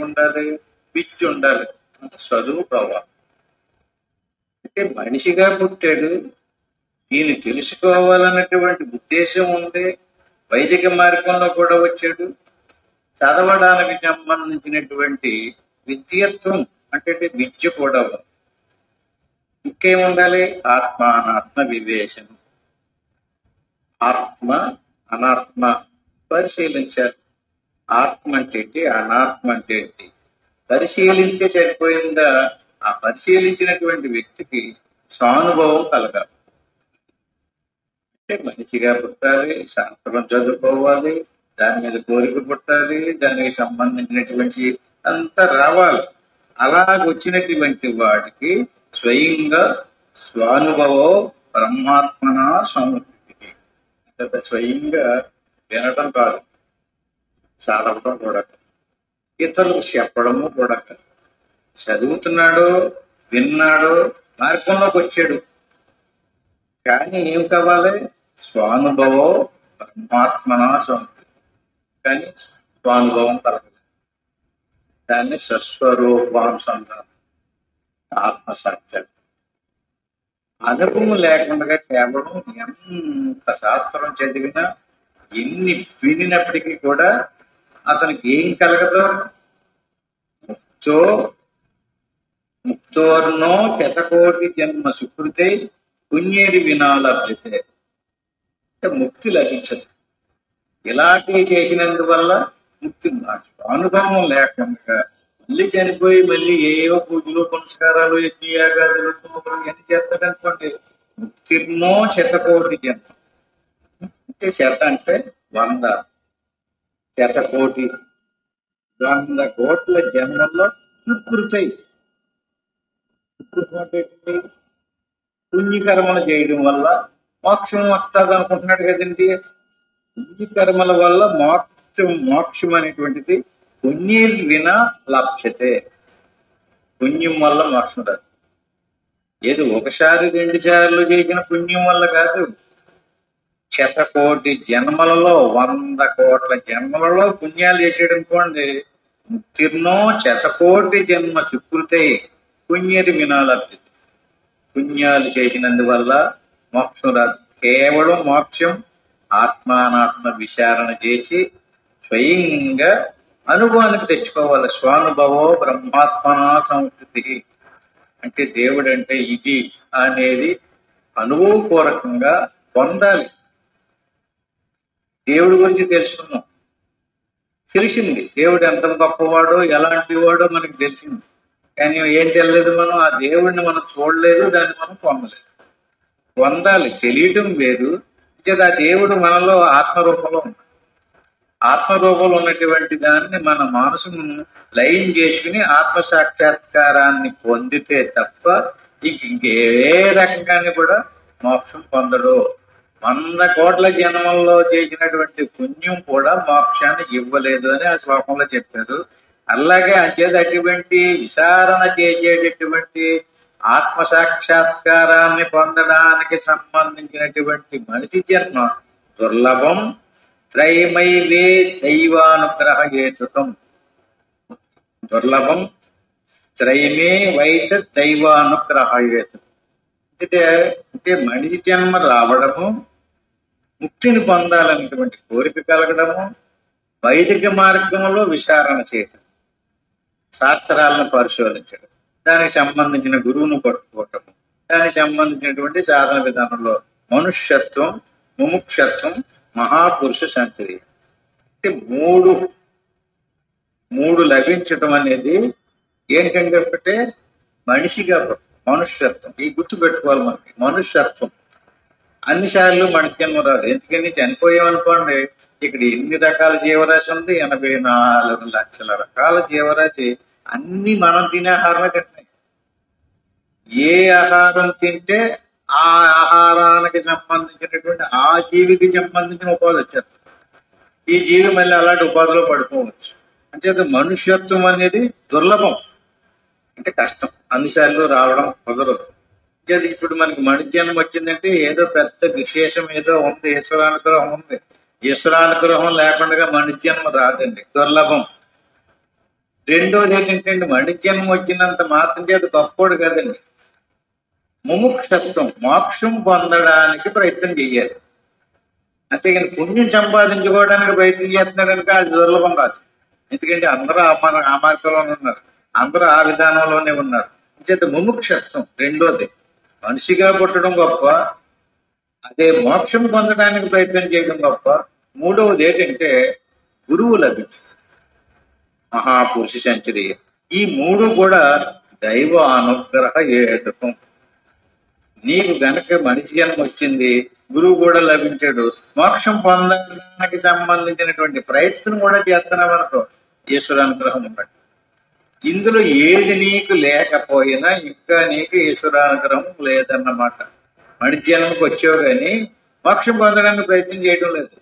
ఏముండాలి? విద్య ఉండాలి, చదువు కావాలి. అంటే మనిషిగా పుట్టాడు, దీన్ని తెలుసుకోవాలన్నటువంటి ఉద్దేశం ఉంది. వైదిక మార్గంలో కూడా వచ్చాడు. చదవడానికి సంబంధించినటువంటి విద్యత్వం అంటే విద్య కూడా ఉంది. ఇంకేముండాలి? ఆత్మ అనాత్మ వివేచనం. ఆత్మ అనాత్మ పరిశీలించాలి. ఆత్మ అంటే ఏంటి, అనాత్మ అంటే ఏంటి పరిశీలించే సరిపోయిందా? ఆ పరిశీలించినటువంటి వ్యక్తికి సానుభవం కలగాలి. అంటే మనిషిగా పుట్టాలి, శాస్త్రం చదువుకోవాలి, దాని మీద కోరిక పుట్టాలి, దానికి సంబంధించినటువంటి అంతా రావాలి. అలాగొచ్చినటువంటి వాడికి స్వయంగా స్వానుభవో బ్రహ్మాత్మన సంవృత్తి. స్వయంగా వినటం కాదు, చదవటం కూడా కాదు, ఇతరులకు చెప్పడము కూడా కాదు. చదువుతున్నాడు, విన్నాడు, మార్గంలోకి వచ్చాడు. కానీ ఏం కావాలి? స్వానుభవో బ్రహ్మాత్మన సంవృత్తి. కానీ స్వానుభవం కలగలేదు. దాన్ని స్వస్వరూపానుసంధానం, ఆత్మసాక్షాత్. అనుభవం లేకుండా కేవలం ఎంత శాస్త్రం చదివినా, ఎన్ని వినినప్పటికీ కూడా అతనికి ఏం కలగదు? ముక్తోర్నో శతకోటి జన్మ సుకృతే పుణ్యేరి వినాలభ్యతే. అంటే ముక్తి లభించదు. ఇలాంటివి చేసినందువల్ల ముక్తి. అనుభవం లేకుండా మళ్ళీ చనిపోయి మళ్ళీ ఏవో పూజలు పునస్కారాలు యజ్ఞయాగాదులు ఎన్ని చేస్తాడనుకోండి, ముక్తిర్నో శతకోటి జన్మ. అంటే శత అంటే 100, శతకోటి 100 కోట్ల జన్మల్లో సుకృతై. పుణ్యకర్మలు చేయడం వల్ల మోక్షం వస్తుంది అనుకుంటున్నాడు కదండి. పుణ్యకర్మల వల్ల మోక్షం అనేటువంటిది పుణ్యం వినా లభ్యతే. పుణ్యం వల్ల మోక్షం రాదు. ఏది ఒకసారి 2 సార్లు చేసిన పుణ్యం వల్ల కాదు. శతకోటి జన్మలలో 100 కోట్ల జన్మలలో పుణ్యాలు చేసేయడం అనుకోండి, ముక్తిర్నో శతకోటి జన్మ సుకృతే పుణ్యరి వినాలభ్యతే. పుణ్యాలు చేసినందువల్ల మోక్షం రాదు. కేవలం మోక్షం ఆత్మానాత్మ విచారణ చేసి స్వయంగా అనుభవానికి తెచ్చుకోవాలి. స్వానుభవో బ్రహ్మాత్మన సంస్కృతి. అంటే దేవుడు అంటే ఇది అనేది అనుభవపూర్వకంగా పొందాలి. దేవుడి గురించి తెలుసుకున్నాం, తెలిసింది. దేవుడు ఎంత గొప్పవాడో ఎలాంటి వాడో మనకి తెలిసింది. కానీ ఏం తెలియలేదు, మనం ఆ దేవుడిని మనం చూడలేదు, దాన్ని మనం పొందలేదు. పొందాలి, తెలియటం వేరు. ఆ దేవుడు మనలో ఆత్మరూపంలో ఉన్నాడు. ఆత్మరూపంలో ఉన్నటువంటి దాన్ని మన మనసును లయం చేసుకుని ఆత్మ సాక్షాత్కారాన్ని పొందితే తప్ప ఇంకే రకంగానే కూడా మోక్షం పొందడు. 100 కోట్ల జన్మల్లో చేసినటువంటి పుణ్యం కూడా మోక్షాన్ని ఇవ్వలేదు అని ఆ శ్లోకంలో చెప్పారు. అలాగే అంచేది అటువంటి విచారణ చేసేటటువంటి ఆత్మ సాక్షాత్కారాన్ని పొందడానికి సంబంధించినటువంటి మనిషి జన్మ దుర్లభం. త్రైమైవే దైవానుగ్రహ హేతుకం. దుర్లభం త్రైమే వైత దైవానుగ్రహ హేతుకం. అంటే మనిషి జన్మ రావడము, ముక్తిని పొందాలనేటువంటి కోరిక కలగడము, వైదిక మార్గంలో విచారణ చేయడం, శాస్త్రాలను పరిశోధించడం, దానికి సంబంధించిన గురువును పట్టుకోవటం, దానికి సంబంధించినటువంటి సాధన విధానంలో మనుష్యత్వం, ముముక్షత్వం, మహాపురుష సంచర్య. అంటే మూడు లభించటం అనేది ఏంటంటే ఒకటే మనిషిగా మనుష్యత్వం. ఈ గుర్తు పెట్టుకోవాలి. మనకి మనుష్యత్వం అన్నిసార్లు మనకి జన్మ రాదు. ఎందుకని చనిపోయామనుకోండి, ఇక్కడ ఎన్ని రకాల జీవరాశి ఉంది? 84 లక్షల రకాల జీవరాశి. అన్ని మనం తినే ఆహారమే తింటాయి. ఏ ఆహారం తింటే ఆ ఆహారానికి సంబంధించినటువంటి ఆ జీవికి సంబంధించిన ఉపాధి వచ్చేస్తుంది. ఈ జీవి మళ్ళీ అలాంటి ఉపాధిలో పడుకోవచ్చు. అంచేత మనుష్యత్వం అనేది దుర్లభం, అంటే కష్టం. అన్నిసార్లు రావడం కుదరదు. అంచేది ఇప్పుడు మనకి మనిషి జన్మ వచ్చిందంటే ఏదో పెద్ద విశేషం ఏదో ఉంది, ఈశ్వరానుగ్రహం ఉంది. ఈశ్వరానుగ్రహం లేకుండా మనిషి జన్మ రాదండి, దుర్లభం. రెండోది ఏంటంటే మణిజన్మ వచ్చినంత మాత్రం చేత గొప్పోడు కదండి. ముముక్షత్వం, మోక్షం పొందడానికి ప్రయత్నం చెయ్యాలి. అంతేగాని పుణ్యం సంపాదించుకోవడానికి ప్రయత్నం చేస్తున్నాడు కనుక అది దుర్లభం కాదు. ఎందుకంటే అందరూ ఆ మార్గంలోనే ఉన్నారు, అందరూ ఆ విధానంలోనే ఉన్నారు. చేత ముముక్షత్వం రెండోది. మనిషిగా పుట్టడం గొప్ప, అదే మోక్షం పొందడానికి ప్రయత్నం చేయడం గొప్ప. మూడవది ఏంటంటే గురువు లభించడం, మహాపురుష సంచరి. ఈ మూడు కూడా దైవ అనుగ్రహ ఏతకం. నీకు గనక మనిషి జన్మ వచ్చింది, గురువు కూడా లభించాడు, మోక్షం పొందడానికి సంబంధించినటువంటి ప్రయత్నం కూడా చేస్తున్నావు అనుకో, ఈశ్వరానుగ్రహం ఉండదు. ఇందులో ఏది నీకు లేకపోయినా ఇంకా నీకు ఈశ్వరానుగ్రహం లేదన్నమాట. మనిషి జన్మకు వచ్చావు కానీ మోక్షం పొందడానికి ప్రయత్నం చేయడం లేదు.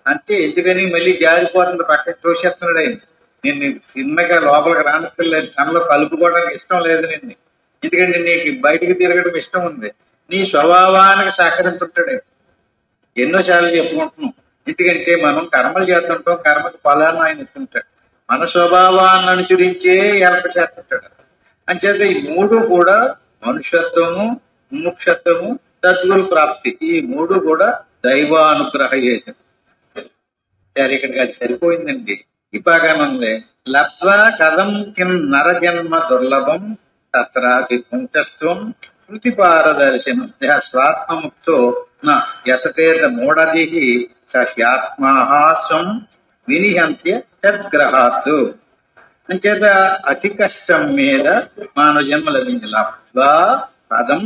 అంటే ఎందుకని మళ్ళీ జారిపోతుంది, పక్కకి తోసేస్తున్నాడు ఆయన. నేను చిన్నగా లోపలికి రానిక్కర్లేదు, తనలో కలుపుకోవడానికి ఇష్టం లేదు నిన్ను. ఎందుకంటే నీకు బయటికి తిరగడం ఇష్టం ఉంది, నీ స్వభావానికి సహకరించుంటాడు. ఎన్నోసార్లు చెప్పుకుంటున్నాం. ఎందుకంటే మనం కర్మలు చేస్తుంటాం, కర్మకి ఫలాన్ని ఆయన ఇస్తుంటాడు, మన స్వభావాన్ని అనుసరించే ఎలక చేస్తుంటాడు. అంచేత ఈ మూడు కూడా మనుష్యత్వము, ముముక్షత్వము, సద్గురు ప్రాప్తి, ఈ మూడు కూడా దైవానుగ్రహ ఏజం. సరే, ఇక్కడికి అది సరిపోయిందండి. ఈ బాగానందే లబ్ధ్వా కథం కిం నరజన్మ దుర్లభం తత్రాపి పుంచస్త్వం శృతిపారదర్శనం స్వాత్మముక్తో యతతేత మూఢదిహి సహ్యాత్మాహాస్వం వినిహంత్య తద్గ్రహాత్. అంచేత అతి కష్టం మీద మానవ జన్మ లభించి లబ్ధ్వా పదం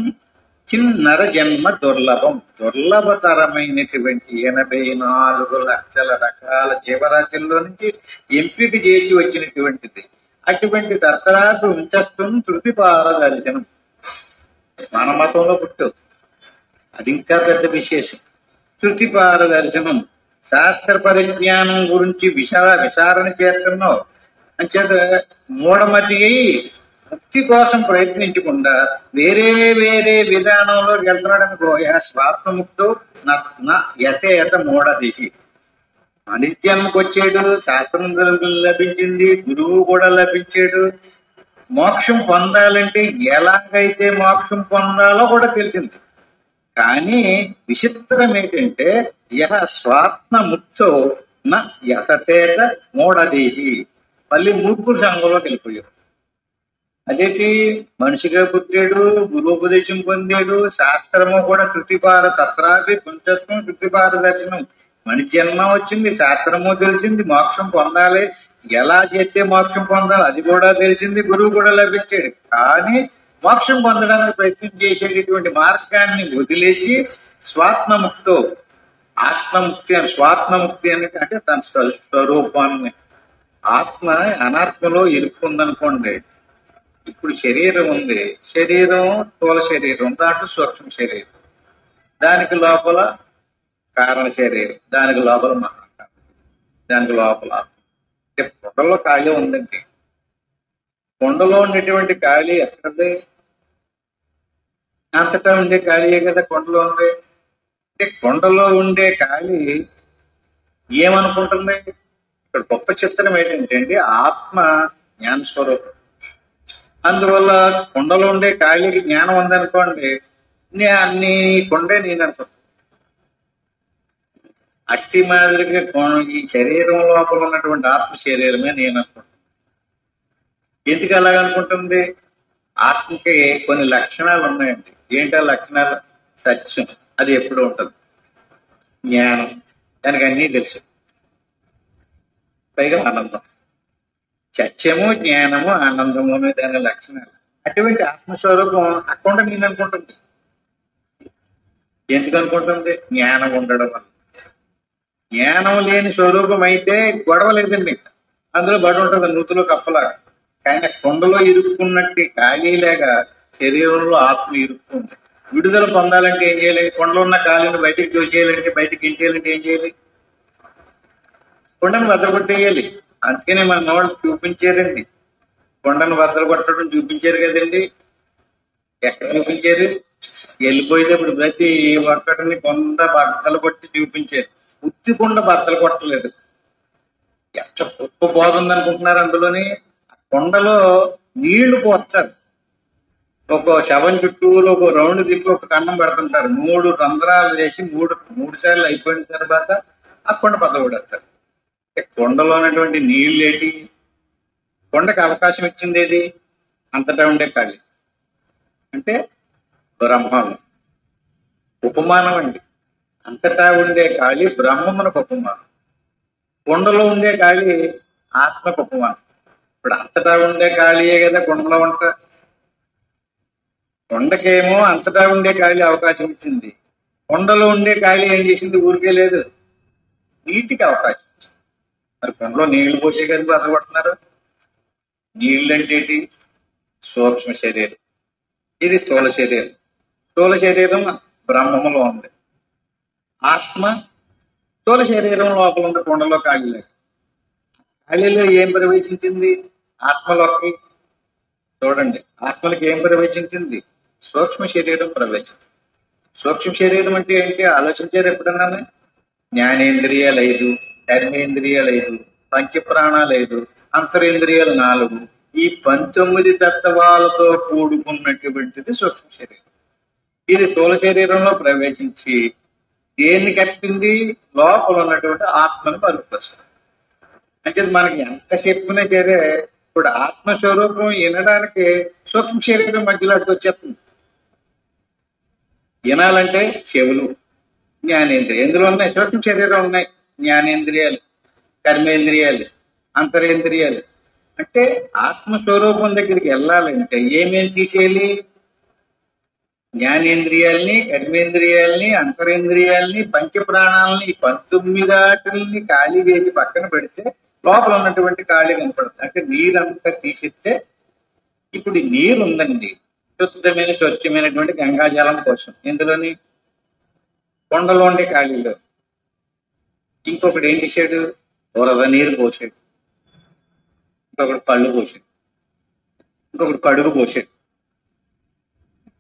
చిన్నర జన్మ దుర్లభం, దుర్లభతరమైనటువంటి 84 లక్షల రకాల జీవరాశుల్లో నుంచి ఎంపిక చేసి వచ్చినటువంటిది. అటువంటి తర్తరాత ఉంచస్తం శృతిపారదర్శనం. మన మతంలో పుట్టు, అది ఇంకా పెద్ద విశేషం. శృతిపారదర్శనం, శాస్త్ర పరిజ్ఞానం గురించి విచారణ చేస్తున్నావు. అంచేత మూఢమతి ముక్తి కోసం ప్రయత్నించకుండా వేరే వేరే విధానంలో వెళ్తున్నాడు అనుకో, స్వాత్మముక్తో యథేత మూఢదిహి. అనిత్యానికి వచ్చాడు, శాస్త్రం లభించింది, గురువు కూడా లభించాడు. మోక్షం పొందాలంటే ఎలాగైతే మోక్షం పొందాలో కూడా తెలిసింది. కానీ విచిత్రం ఏంటంటే స్వాత్మముక్తో యథేత మూఢదిహి. మళ్ళీ మూర్ఖుల సంఘంలోకి వెళ్ళిపోయాడు. అదేంటి, మనిషిగా పుట్టాడు, గురువుపదేశం పొందాడు, శాస్త్రము కూడా శృతిపార తత్రాపి పుంచత్వం శృతిపార దర్శనం. మనిషి జన్మ వచ్చింది, శాస్త్రము తెలిసింది, మోక్షం పొందాలి, ఎలా చేస్తే మోక్షం పొందాలి అది కూడా తెలిసింది, గురువు కూడా లభించాడు. కానీ మోక్షం పొందడానికి ప్రయత్నం చేసేటటువంటి మార్గాన్ని వదిలేసి స్వాత్మముక్తో, ఆత్మముక్తి అని, స్వాత్మముక్తి అంటే తన స్వరూపాన్ని, ఆత్మ అనాత్మలో ఇరుక్కుందనుకోండి. ఇప్పుడు శరీరం ఉంది, శరీరం స్థూల శరీరం, దాంట్లో సూక్ష్మ శరీరం, దానికి లోపల కారణ శరీరం, దానికి లోపల మహాకారణ, దానికి లోపల అంటే కొండలో ఖాళీ ఉందండి. కొండలో ఉండేటువంటి ఖాళీ ఎక్కడది? అంతటా ఉండే ఖాళీయే కదా కొండలో ఉంది. అంటే కొండలో ఉండే ఖాళీ ఏమనుకుంటుంది? ఇక్కడ గొప్ప చిత్రం ఏంటంటే ఆత్మ జ్ఞానస్వరూపం. అందువల్ల కొండలో ఉండే ఖాళీకి జ్ఞానం ఉందనుకోండి, నీ కొండే నేను అనుకుంటాను. అట్టి మాదిరిగా ఈ శరీరం లోపల ఉన్నటువంటి ఆత్మ శరీరమే నేను అనుకుంటాను. ఎందుకు అలాగనుకుంటుంది? ఆత్మకి కొన్ని లక్షణాలు ఉన్నాయండి. ఏంటా లక్షణాలు? సత్యం, అది ఎప్పుడు ఉంటుంది. జ్ఞానం, దానికి అన్నీ తెలుసు. పైగా ఆనందం. సత్యము, జ్ఞానము, ఆనందము దాని లక్షణాలు. అటువంటి ఆత్మస్వరూపం అక్కడ నేను అనుకుంటుంది. ఎందుకు అనుకుంటుంది? జ్ఞానం ఉండడం వల్ల. జ్ఞానం లేని స్వరూపం అయితే గొడవ లేదండి, అందులో బడి ఉంటుంది నూతులో కప్పలాగా. కానీ కొండలో ఇరుక్కున్నట్టు ఖాళీలాగా శరీరంలో ఆత్మ ఇరుక్కుంది. విడుదల పొందాలంటే ఏం చేయాలి? కొండలో ఉన్న ఖాళీని బయటికి చూసేయాలంటే, బయటికి ఇంటేయాలంటే ఏం చేయాలి? కొండను బద్దలుకొట్టేయాలి. అందుకనే మన వాళ్ళు చూపించారండి, కొండను బద్దలు కొట్టడం చూపించారు కదండి. ఎక్కడ చూపించారు? వెళ్ళిపోయేటప్పుడు ప్రతి ఒక్కటిని కొండ బద్దలు కొట్టి చూపించారు. ఉత్తి కొండ బద్దలు కొట్టలేదు. ఎంత గొప్ప బోధ ఉందనుకుంటున్నారు అందులోని. కొండలో నీళ్లు పోస్తారు. ఒక శవం చుట్టూరు ఒక రౌండ్ తిప్పి ఒక కన్నం పెడుతుంటారు. 3 రంధ్రాలు చేసి మూడు సార్లు అయిపోయిన తర్వాత ఆ కొండ పదవడేస్తారు. కొండలో ఉన్నటువంటి నీళ్ళు ఏంటి? కొండకి అవకాశం ఇచ్చింది ఏది? అంతటా ఉండే ఖాళీ అంటే బ్రహ్మం. ఉపమానం అండి. అంతటా ఉండే ఖాళీ బ్రహ్మమునకు ఉపమానం. కొండలో ఉండే ఖాళీ ఆత్మకు ఉపమానం. ఇప్పుడు అంతటా ఉండే ఖాళీయే కదా కొండలో ఉంటా. కొండకేమో అంతటా ఉండే ఖాళీ అవకాశం ఇచ్చింది. కొండలో ఉండే ఖాళీ ఏం చేసింది? ఊరికే లేదు, నీటికి అవకాశం ఇచ్చింది. మరి కొండలో నీళ్లు పోసే కదా బతకబడుతున్నారు. నీళ్ళు అంటే ఏంటి? సూక్ష్మ శరీరం. ఇది స్థూల శరీరం. స్థూల శరీరం బ్రహ్మములో ఉంది. ఆత్మ స్థూల శరీరం లోపల ఉన్న కొండలో ఖాళీ లేదు. ఖాళీలో ఏం ప్రవేశించింది? ఆత్మలోకి. చూడండి, ఆత్మలకు ఏం ప్రవేశించింది? సూక్ష్మ శరీరం ప్రవేశించింది. సూక్ష్మ శరీరం అంటే ఏంటి? ఆలోచించారు ఎప్పుడన్నా? జ్ఞానేంద్రియాలు 5, కర్మేంద్రియాలు 5, పంచప్రాణాలు 5, అంతరేంద్రియాలు 4, ఈ 19 తత్వాలతో కూడుకున్నటువంటిది సూక్ష్మ శరీరం. ఇది స్థూల శరీరంలో ప్రవేశించి దేన్ని కప్పింది? లోపల ఉన్నటువంటి ఆత్మను పలుకుపరుస్తుంది. అంటే మనకి ఎంత చెప్పినా సరే ఇప్పుడు ఆత్మస్వరూపం వినడానికి సూక్ష్మ శరీరం మధ్యలో అడ్డు వచ్చేస్తుంది. వినాలంటే చెవులు, జ్ఞానేంద్రియాలు. ఎందులో ఉన్నాయి? సూక్ష్మ శరీరం ఉన్నాయి. జ్ఞానేంద్రియాలు, కర్మేంద్రియాలు, అంతరేంద్రియాలు. అంటే ఆత్మస్వరూపం దగ్గరికి వెళ్ళాలంటే ఏమేమి తీసేయాలి? జ్ఞానేంద్రియాల్ని, కర్మేంద్రియాల్ని, అంతరేంద్రియాల్ని, పంచప్రాణాలని, 19 ఖాళీ చేసి పక్కన పెడితే లోపల ఉన్నటువంటి ఖాళీ కనపడుతుంది. అంటే నీరంతా తీసిస్తే ఇప్పుడు నీరు ఉందండి, శుద్ధమైన స్వచ్ఛమైనటువంటి గంగాజలం కోసం. ఇందులోని కొండలో ఉండే ఖాళీలో ఇంకొకటి ఏం చేశాడు? వరద నీరు పోసాడు, ఇంకొకటి కళ్ళు పోసాడు, ఇంకొకటి కడుగు పోసాడు.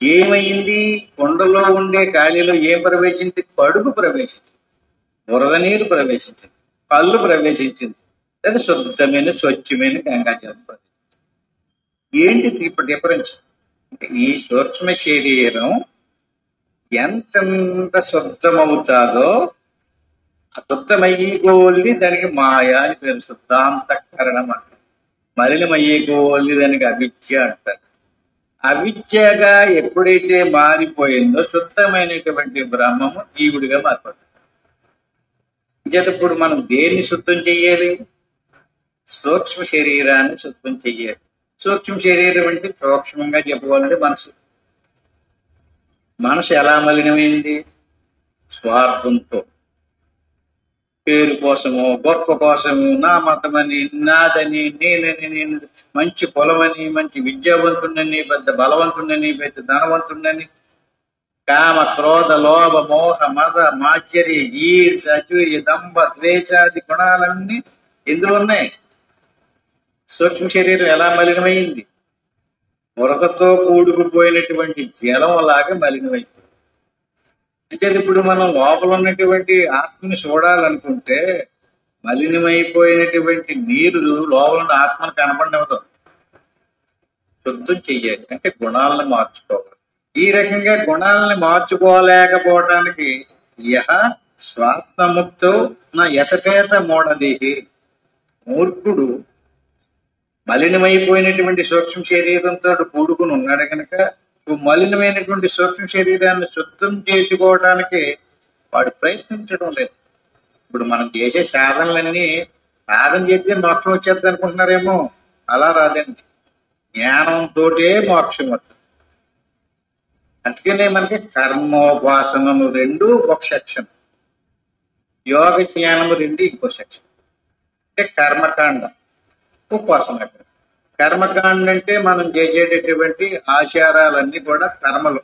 ఏమైంది? కొండలో ఉండే ఖాళీలో ఏం ప్రవేశించింది? కడుగు ప్రవేశించింది, వరద నీరు ప్రవేశించింది, కళ్ళు ప్రవేశించింది, లేదా శుద్ధమైన స్వచ్ఛమైన గంగాజలం ప్రవేశించింది. ఏంటి ఇప్పుడు డిఫరెన్స్ అంటే ఈ సూక్ష్మ శరీరం ఎంతెంత శుద్ధమవుతాదో ఆ శుద్ధమయ్యే కోల్ది దానికి మాయా అని పేరు. శుద్ధాంతఃకరణం అంటారు. మలినమయ్యే కోల్ది దానికి అవిద్య అంటారు. అవిద్యగా ఎప్పుడైతే మారిపోయిందో శుద్ధమైనటువంటి బ్రహ్మము జీవుడిగా మారిపోతుంది. ఇప్పుడు మనం దేన్ని శుద్ధం చెయ్యాలి? సూక్ష్మ శరీరాన్ని శుద్ధం చెయ్యాలి. సూక్ష్మ శరీరం అంటే సూక్ష్మంగా చెప్పుకోవాలంటే మనసు. మనసు ఎలా మలినమైంది? స్వార్థంతో, పేరు కోసము, గొప్ప కోసము, నా మతమని, నాదని, నేనని, నేను మంచి పొలమని, మంచి విద్యావంతుడని, పెద్ద బలవంతుడని, పెద్ద ధనవంతుడని, కామ, క్రోధ, లోభ, మోహ, మద, మాచర్య, ఈర్ష, అసూయ, దంభ, ద్వేషాది గుణాలన్నీ ఎందులో ఉన్నాయి? సూక్ష్మ శరీరం ఎలా మలినమైంది? వరదతో కూడుకుపోయినటువంటి జలం లాగా మలినమైంది. అంటే ఇప్పుడు మనం లోపల ఉన్నటువంటి ఆత్మని చూడాలనుకుంటే మలినమైపోయినటువంటి నీరు లోపల ఆత్మను కనపడవదు. శుద్ధం చెయ్యాలి అంటే గుణాలను మార్చుకోవాలి. ఈ రకంగా గుణాలని మార్చుకోలేకపోవటానికి యహ స్వాత్మముక్తో నా యథచేత మూఢదేహి, మూర్ఖుడు మలినమైపోయినటువంటి సూక్ష్మ శరీరంతో కూడుకుని ఉన్నాడు కనుక మలినమైనటువంటి సూక్ష్మ శరీరాన్ని శుద్ధం చేసుకోవడానికి వాడు ప్రయత్నించడం లేదు. ఇప్పుడు మనం చేసే సాధనలన్నీ సాధన చేస్తే మోక్షం వచ్చేది అనుకుంటున్నారేమో, అలా రాదండి. జ్ఞానంతో మోక్షం వస్తుంది. అందుకనే మనకి కర్మోపాసనము 2 ఒక సెక్షన్, యోగ జ్ఞానము 2 ఇంకో సెక్షన్. అంటే కర్మకాండ, ఉపాసన. కర్మకాండ అంటే మనం చేసేటటువంటి ఆచారాలన్నీ కూడా కర్మలు.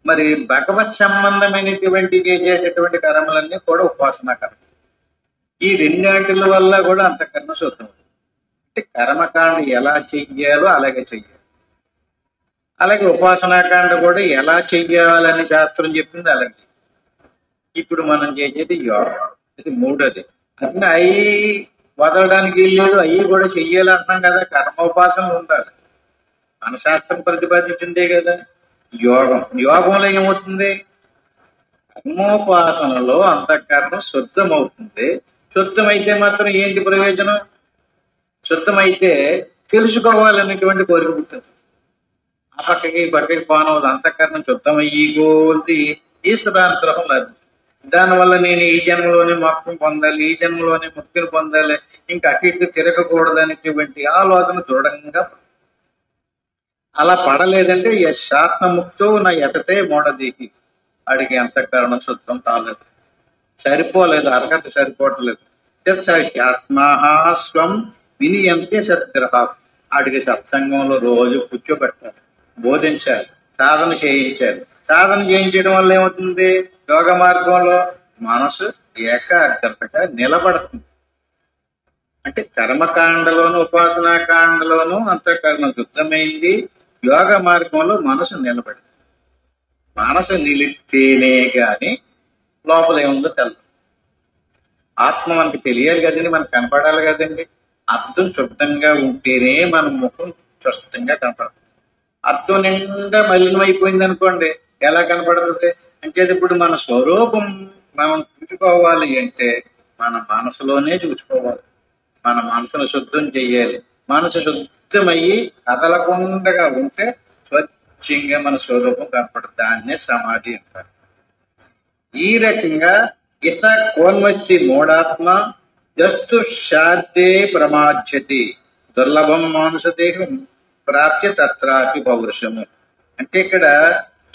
మరి భగవత్ సంబంధమైనటువంటి చేసేటటువంటి కర్మలన్నీ కూడా ఉపాసనా కర్మ. ఈ రెండింటిల వల్ల కూడా అంత కర్మ శుద్ధం. అంటే కర్మకాండ ఎలా చెయ్యాలో అలాగే చెయ్యాలి. అలాగే ఉపాసనాకాండ కూడా ఎలా చెయ్యాలని శాస్త్రం చెప్పింది అలాగే. ఇప్పుడు మనం చేసేది యోగ, ఇది 3వది. అన్ని వదలడానికి లేదు, అవి కూడా చెయ్యాలి అంటున్నాం కదా. కర్మోపాసనలు ఉండాలి. మన శాస్త్రం ప్రతిపాదించిందే కదా యోగం. యోగంలో ఏమవుతుంది? కర్మోపాసనలో అంతఃకరణం శుద్ధమవుతుంది. శుద్ధమైతే మాత్రం ఏంటి ప్రయోజనం? శుద్ధమైతే తెలుసుకోవాలనేటువంటి కోరిక పుట్టింది. ఆ పక్కకి ఈ పక్కకి పోనవద్దు. అంతఃకరణం శుద్ధమయ్యి కొద్ది ఈశ్వరానుగ్రహం లభించింది. దానివల్ల నేను ఈ జన్మలోనే మోక్షం పొందాలి, ఈ జన్మలోనే ముక్తిని పొందాలి, ఇంకా అటు ఇటు తిరగకూడదు అనేటువంటి ఆలోచన దృఢంగా. అలా పడలేదంటే యశాత్మముక్తో నా ఎటతే మూఢదీకి, వాడికి అంతఃకరణం శుద్ధం కాలేదు, సరిపోలేదు, అరగంట సరిపోవట్లేదు. ఆత్మాస్వం వినియంతే సద్గ్రహ, వాడికి సత్సంగంలో రోజు కూర్చోబెట్టాలి, బోధించాలి, సాధన చేయించాలి. సాధన చేయించడం వల్ల ఏమవుతుంది? యోగ మార్గంలో మనసు ఏకాగ్రతగా నిలబడుతుంది. అంటే కర్మకాండలోను ఉపాసనాకాండలోను అంతఃకరణం శుద్ధమైంది, యోగ మార్గంలో మనసు నిలబడింది. మనసు నిలిస్తేనే గాని లోపల ఏముందో తెలదు. ఆత్మ మనకి తెలియాలి కదండి, మనకు కనపడాలి కదండి. అర్థం శుద్ధంగా ఉంటేనే మన ముఖం స్పష్టంగా కనపడుతుంది. అర్థం నిండా మలినమైపోయింది అనుకోండి, ఎలా కనపడుతుంది? అంటే ఇప్పుడు మన స్వరూపం మనం చూసుకోవాలి అంటే మన మనసులోనే చూసుకోవాలి. మన మనసును శుద్ధం చెయ్యాలి. మనసు శుద్ధమయ్యి కదలకుండా ఉంటే స్వచ్ఛంగా మన స్వరూపం కనపడుతుంది. దాన్నే సమాధి అంటారు. ఈ రకంగా ఇత కోన్మస్తి మూఢాత్మ జస్తు శాంతే ప్రమాద్యతి దుర్లభం మానుషదేహం ప్రాప్య తత్రాపి పౌరుషము. అంటే ఇక్కడ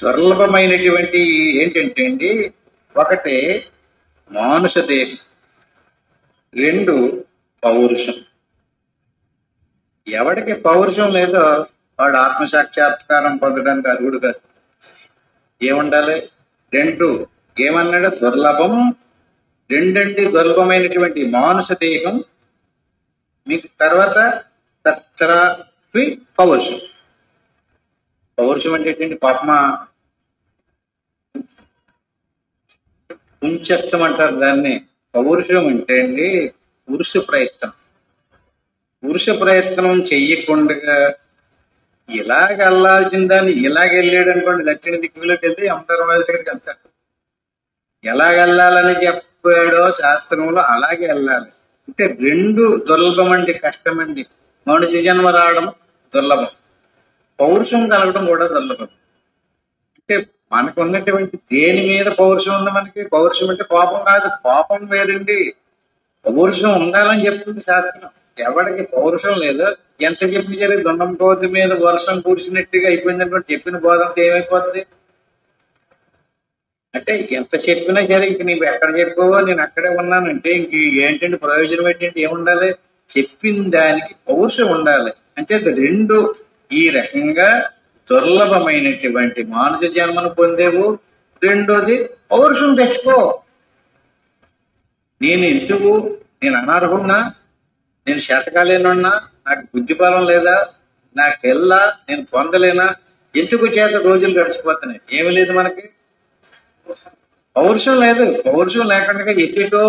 దుర్లభమైనటువంటి ఏంటంటే అండి, ఒకటి మానుషదేహం, రెండు పౌరుషం. ఎవడికి పౌరుషం లేదో వాడు ఆత్మసాక్షాత్కారం పొందడానికి అర్హుడు కాదు. ఏముండాలి? రెండు ఏమన్నాడు? దుర్లభం. రెండంటి దుర్లభమైనటువంటి మానుష దేహం, మీకు తర్వాత తత్రాపి పౌరుషం. పౌరుషం అంటే ఏంటండి? పాపమా ఉంచేస్తాం అంటారు దాన్ని. పౌరుషం అంటే అండి పురుష ప్రయత్నం. పురుష ప్రయత్నం చెయ్యకుండా ఇలాగ వెళ్ళాల్సిన దాన్ని ఇలాగ వెళ్ళాడు అనుకోండి, దక్షిణ దిక్కులోకి వెళ్తే యమధర్మరాజు దగ్గరికి వెళ్తాడు. ఎలాగ వెళ్ళాలని చెప్పాడో శాస్త్రంలో అలాగే వెళ్ళాలి. అంటే రెండు దుర్లభం అండి, కష్టమండి. మనిషి జన్మ రావడం దుర్లభం, పౌరుషం కలగడం కూడా దుర్లభం. అంటే మనకు ఉన్నటువంటి దేని మీద పౌరుషం ఉంది? మనకి పౌరుషం అంటే కోపం కాదు, కోపం వేరండి. పౌరుషం ఉండాలని చెప్తుంది శాస్త్రం. ఎవడికి పౌరుషం లేదు, ఎంత చెప్పి జరిగి దొండం కోతి మీద వర్షం కురిసినట్టుగా అయిపోయింది అనుకోండి, చెప్పిన బోధంతో ఏమైపోతుంది? అంటే ఎంత చెప్పినా సరే ఇంక నీవు ఎక్కడ చెప్పావో నేను అక్కడే ఉన్నానంటే ఇంక ఏంటంటే ప్రయోజనం ఏంటంటే ఏముండాలి? చెప్పిన దానికి పౌరుషం ఉండాలి. అంటే రెండు ఈ రకంగా దుర్లభమైనటువంటి మానవ జన్మను పొందేవు. రెండోది పౌరుషం తెచ్చుకో. నేను ఎందుకు, నేను అనర్హున్నా, నేను శాతకాలేనున్నా, నాకు బుద్ధిబలం లేదా, నాకు తెల్లా, నేను పొందలేనా, ఎందుకు చేత రోజులు గడిచిపోతున్నాయి? ఏమి లేదు మనకి, పౌరుషం లేదు. పౌరుషం లేకుండా ఎట్టేటో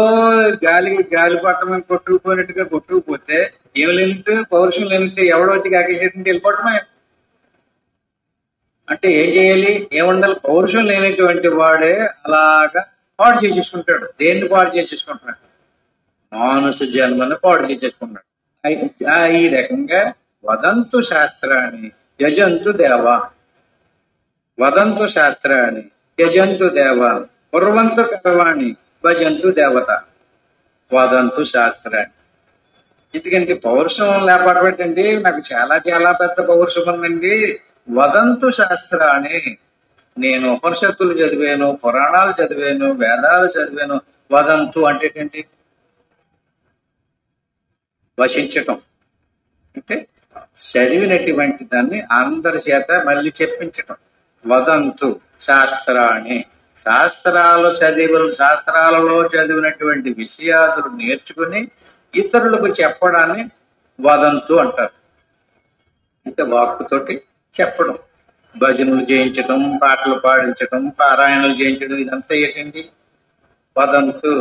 గాలి పట్టమని కొట్టుకుపోయినట్టుగా కొట్టుకుపోతే ఏమి లేనట్టు, పౌరుషం లేనట్టు ఎవడో వచ్చి కాకేసేటంటే వెళ్ళిపోవటమే. అంటే ఏం చేయాలి? ఏముండాలి? పౌరుషం లేనటువంటి వాడే అలాగా పాడు చేసేసుకుంటాడు. దేన్ని పాడు చేసేసుకుంటున్నాడు? మానస జన్మను పాడు చేసేసుకున్నాడు. ఈ రకంగా వదంతు శాస్త్రాన్ని యజంతు దేవా, వదంతు శాస్త్రాన్ని యజంతు దేవా, కుర్వంతు కర్వాణి భజంతు దేవత. వదంతు శాస్త్రాన్ని. ఎందుకంటే పౌరుషం లేపడబెట్టండి, నాకు చాలా చాలా పెద్ద పౌరుషం ఉందండి. వదంతు శాస్త్రాన్ని, నేను ఉపనిషత్తులు చదివాను, పురాణాలు చదివాను, వేదాలు చదివాను. వదంతు అంటే ఏంటి? వశించటం. అంటే చదివినటువంటి దాన్ని అందరి చేత మళ్ళీ చెప్పించటం. వదంతు శాస్త్రాన్ని, శాస్త్రాలలో చదివినటువంటి విషయాలు నేర్చుకుని ఇతరులకు చెప్పడాన్ని వదంతు అంటారు. అంటే వాక్కుతోటి చెప్పడం, భజనలు చేయించడం, పాటలు పాడించడం, పారాయణలు చేయించడం, ఇదంతా ఏంటండి? వదంతు.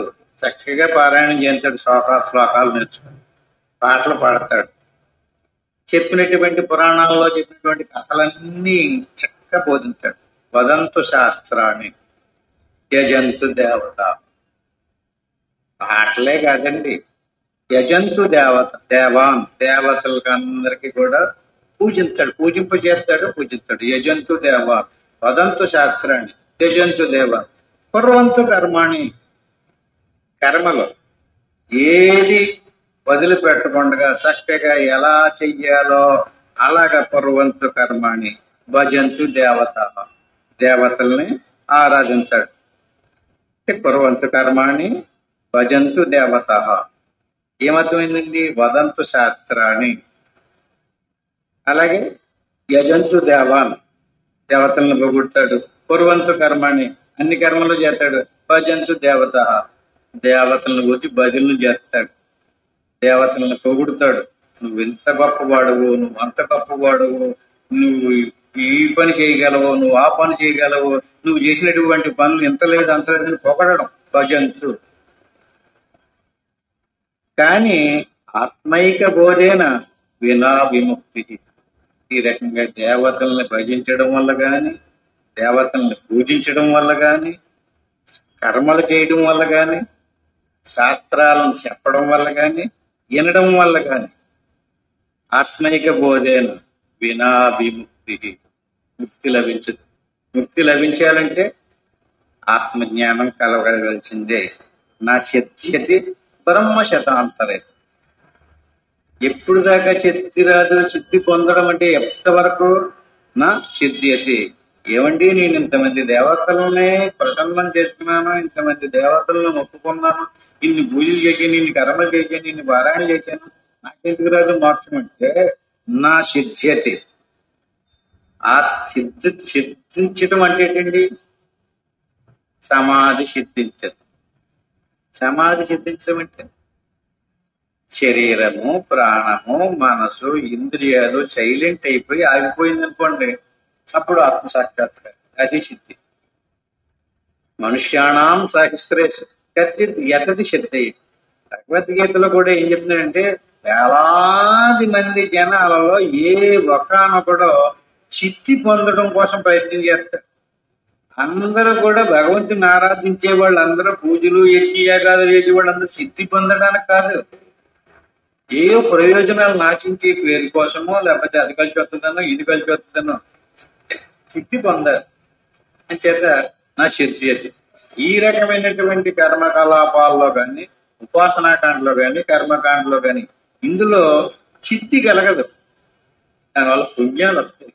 చక్కగా పారాయణం చేయించాడు, శ్లోకాలు నేర్చుకుని పాటలు పాడతాడు. చెప్పినటువంటి పురాణాల్లో చెప్పినటువంటి కథలన్నీ చక్కగా బోధించాడు. వదంతు శాస్త్రాన్ని యజంతు దేవత. పాటలే కాదండి, యజంతు దేవత, దేవతలకు అందరికీ కూడా పూజించాడు, పూజిస్తాడు. యజంతు దేవాన్ వదంతు శాస్త్రాన్ని యజంతు దేవాన్ కుర్వంతు కర్మాణి. కర్మలు ఏది వదిలిపెట్టకుండా చక్కగా ఎలా చెయ్యాలో అలాగా కుర్వంతు కర్మాణి భజంతు దేవతల్ని ఆరాధించాడు. కుర్వంతు కర్మాణి భజంతు దేవత. ఏమర్థమైందండి? వదంతు శాస్త్రాన్ని. అలాగే యజంతు దేవాన్ దేవతలను పొగుడతాడు. కుర్వంతు కర్మాణి అన్ని కర్మలు చేస్తాడు. భజంతు దేవతలను గురించి భజనలు చేస్తాడు. దేవతలను పొగుడుతాడు. నువ్వు ఎంత గొప్పవాడువు, నువ్వు అంత గొప్పవాడువు, నువ్వు ఈ పని చేయగలవు, నువ్వు ఆ పని చేయగలవు, నువ్వు చేసినటువంటి పనులు ఎంత లేదు అంత లేదని పొగడడం భజంతు. కానీ ఆత్మైక బోధేన వినా విముక్తి. ఈ రకంగా దేవతల్ని భజించడం వల్ల కానీ, దేవతల్ని పూజించడం వల్ల కానీ, కర్మలు చేయడం వల్ల కానీ, శాస్త్రాలను చెప్పడం వల్ల కానీ, వినడం వల్ల కానీ ఆత్మైక బోధేన వినా విముక్తి. ముక్తి లభించదు. ముక్తి లభించాలంటే ఆత్మజ్ఞానం కలగవలసిందే. నా సిద్ధ్యతి బ్రహ్మ శతాంతరే. ఎప్పుడు దాకా సిద్ధి రాదు? సిద్ధి పొందడం అంటే ఎంతవరకు? నా సిద్ధ్యతి. ఏమండి, నేను ఇంతమంది దేవతలనే ప్రసన్నం చేస్తున్నాను, ఇంతమంది దేవతలను మొక్కుకున్నాను, ఇన్ని పూజలు చేశాను, ఇన్ని కర్మలు చేశాను, ఇన్ని పారాయణ చేశాను, నాకెందుకు రాదు మోక్షం అంటే నా సిద్ధ్యతి. ఆ సిద్ధించడం అంటే ఏంటండి? సమాధి సిద్ధించదు. సమాధి సిద్ధించడం అంటే శరీరము, ప్రాణము, మనసు, ఇంద్రియాలు సైలెంట్ అయిపోయి ఆగిపోయింది అనుకోండి, అప్పుడు ఆత్మసాక్షాత్కారం. అది సిద్ధి. మనుష్యాణం సహస్రేష్ యతది సిద్ధి. భగవద్గీతలో కూడా ఏం చెప్తున్నాడంటే, వేలాది మంది జనాలలో ఏ ఒకానొకడో సిద్ధి పొందడం కోసం ప్రయత్నం చేస్తారు. అందరూ కూడా భగవంతుని ఆరాధించే వాళ్ళందరూ పూజలు యజ్ఞయాగాలు చేసే వాళ్ళందరూ సిద్ధి పొందడానికి కాదు, ఏ ప్రయోజనాలు నాచించే పేరు కోసమో, లేకపోతే అది కలిసి వస్తుందనో ఇది కలిసి వస్తుందనో సిద్ధి పొందారు. అని చేత నా సిద్ధి అది. ఈ రకమైనటువంటి కర్మకలాపాల్లో కానీ, ఉపాసనాకాండలో కానీ, కర్మకాండలో కానీ ఇందులో సిద్ధి కలగదు. దానివల్ల పుణ్యాలు వస్తాయి.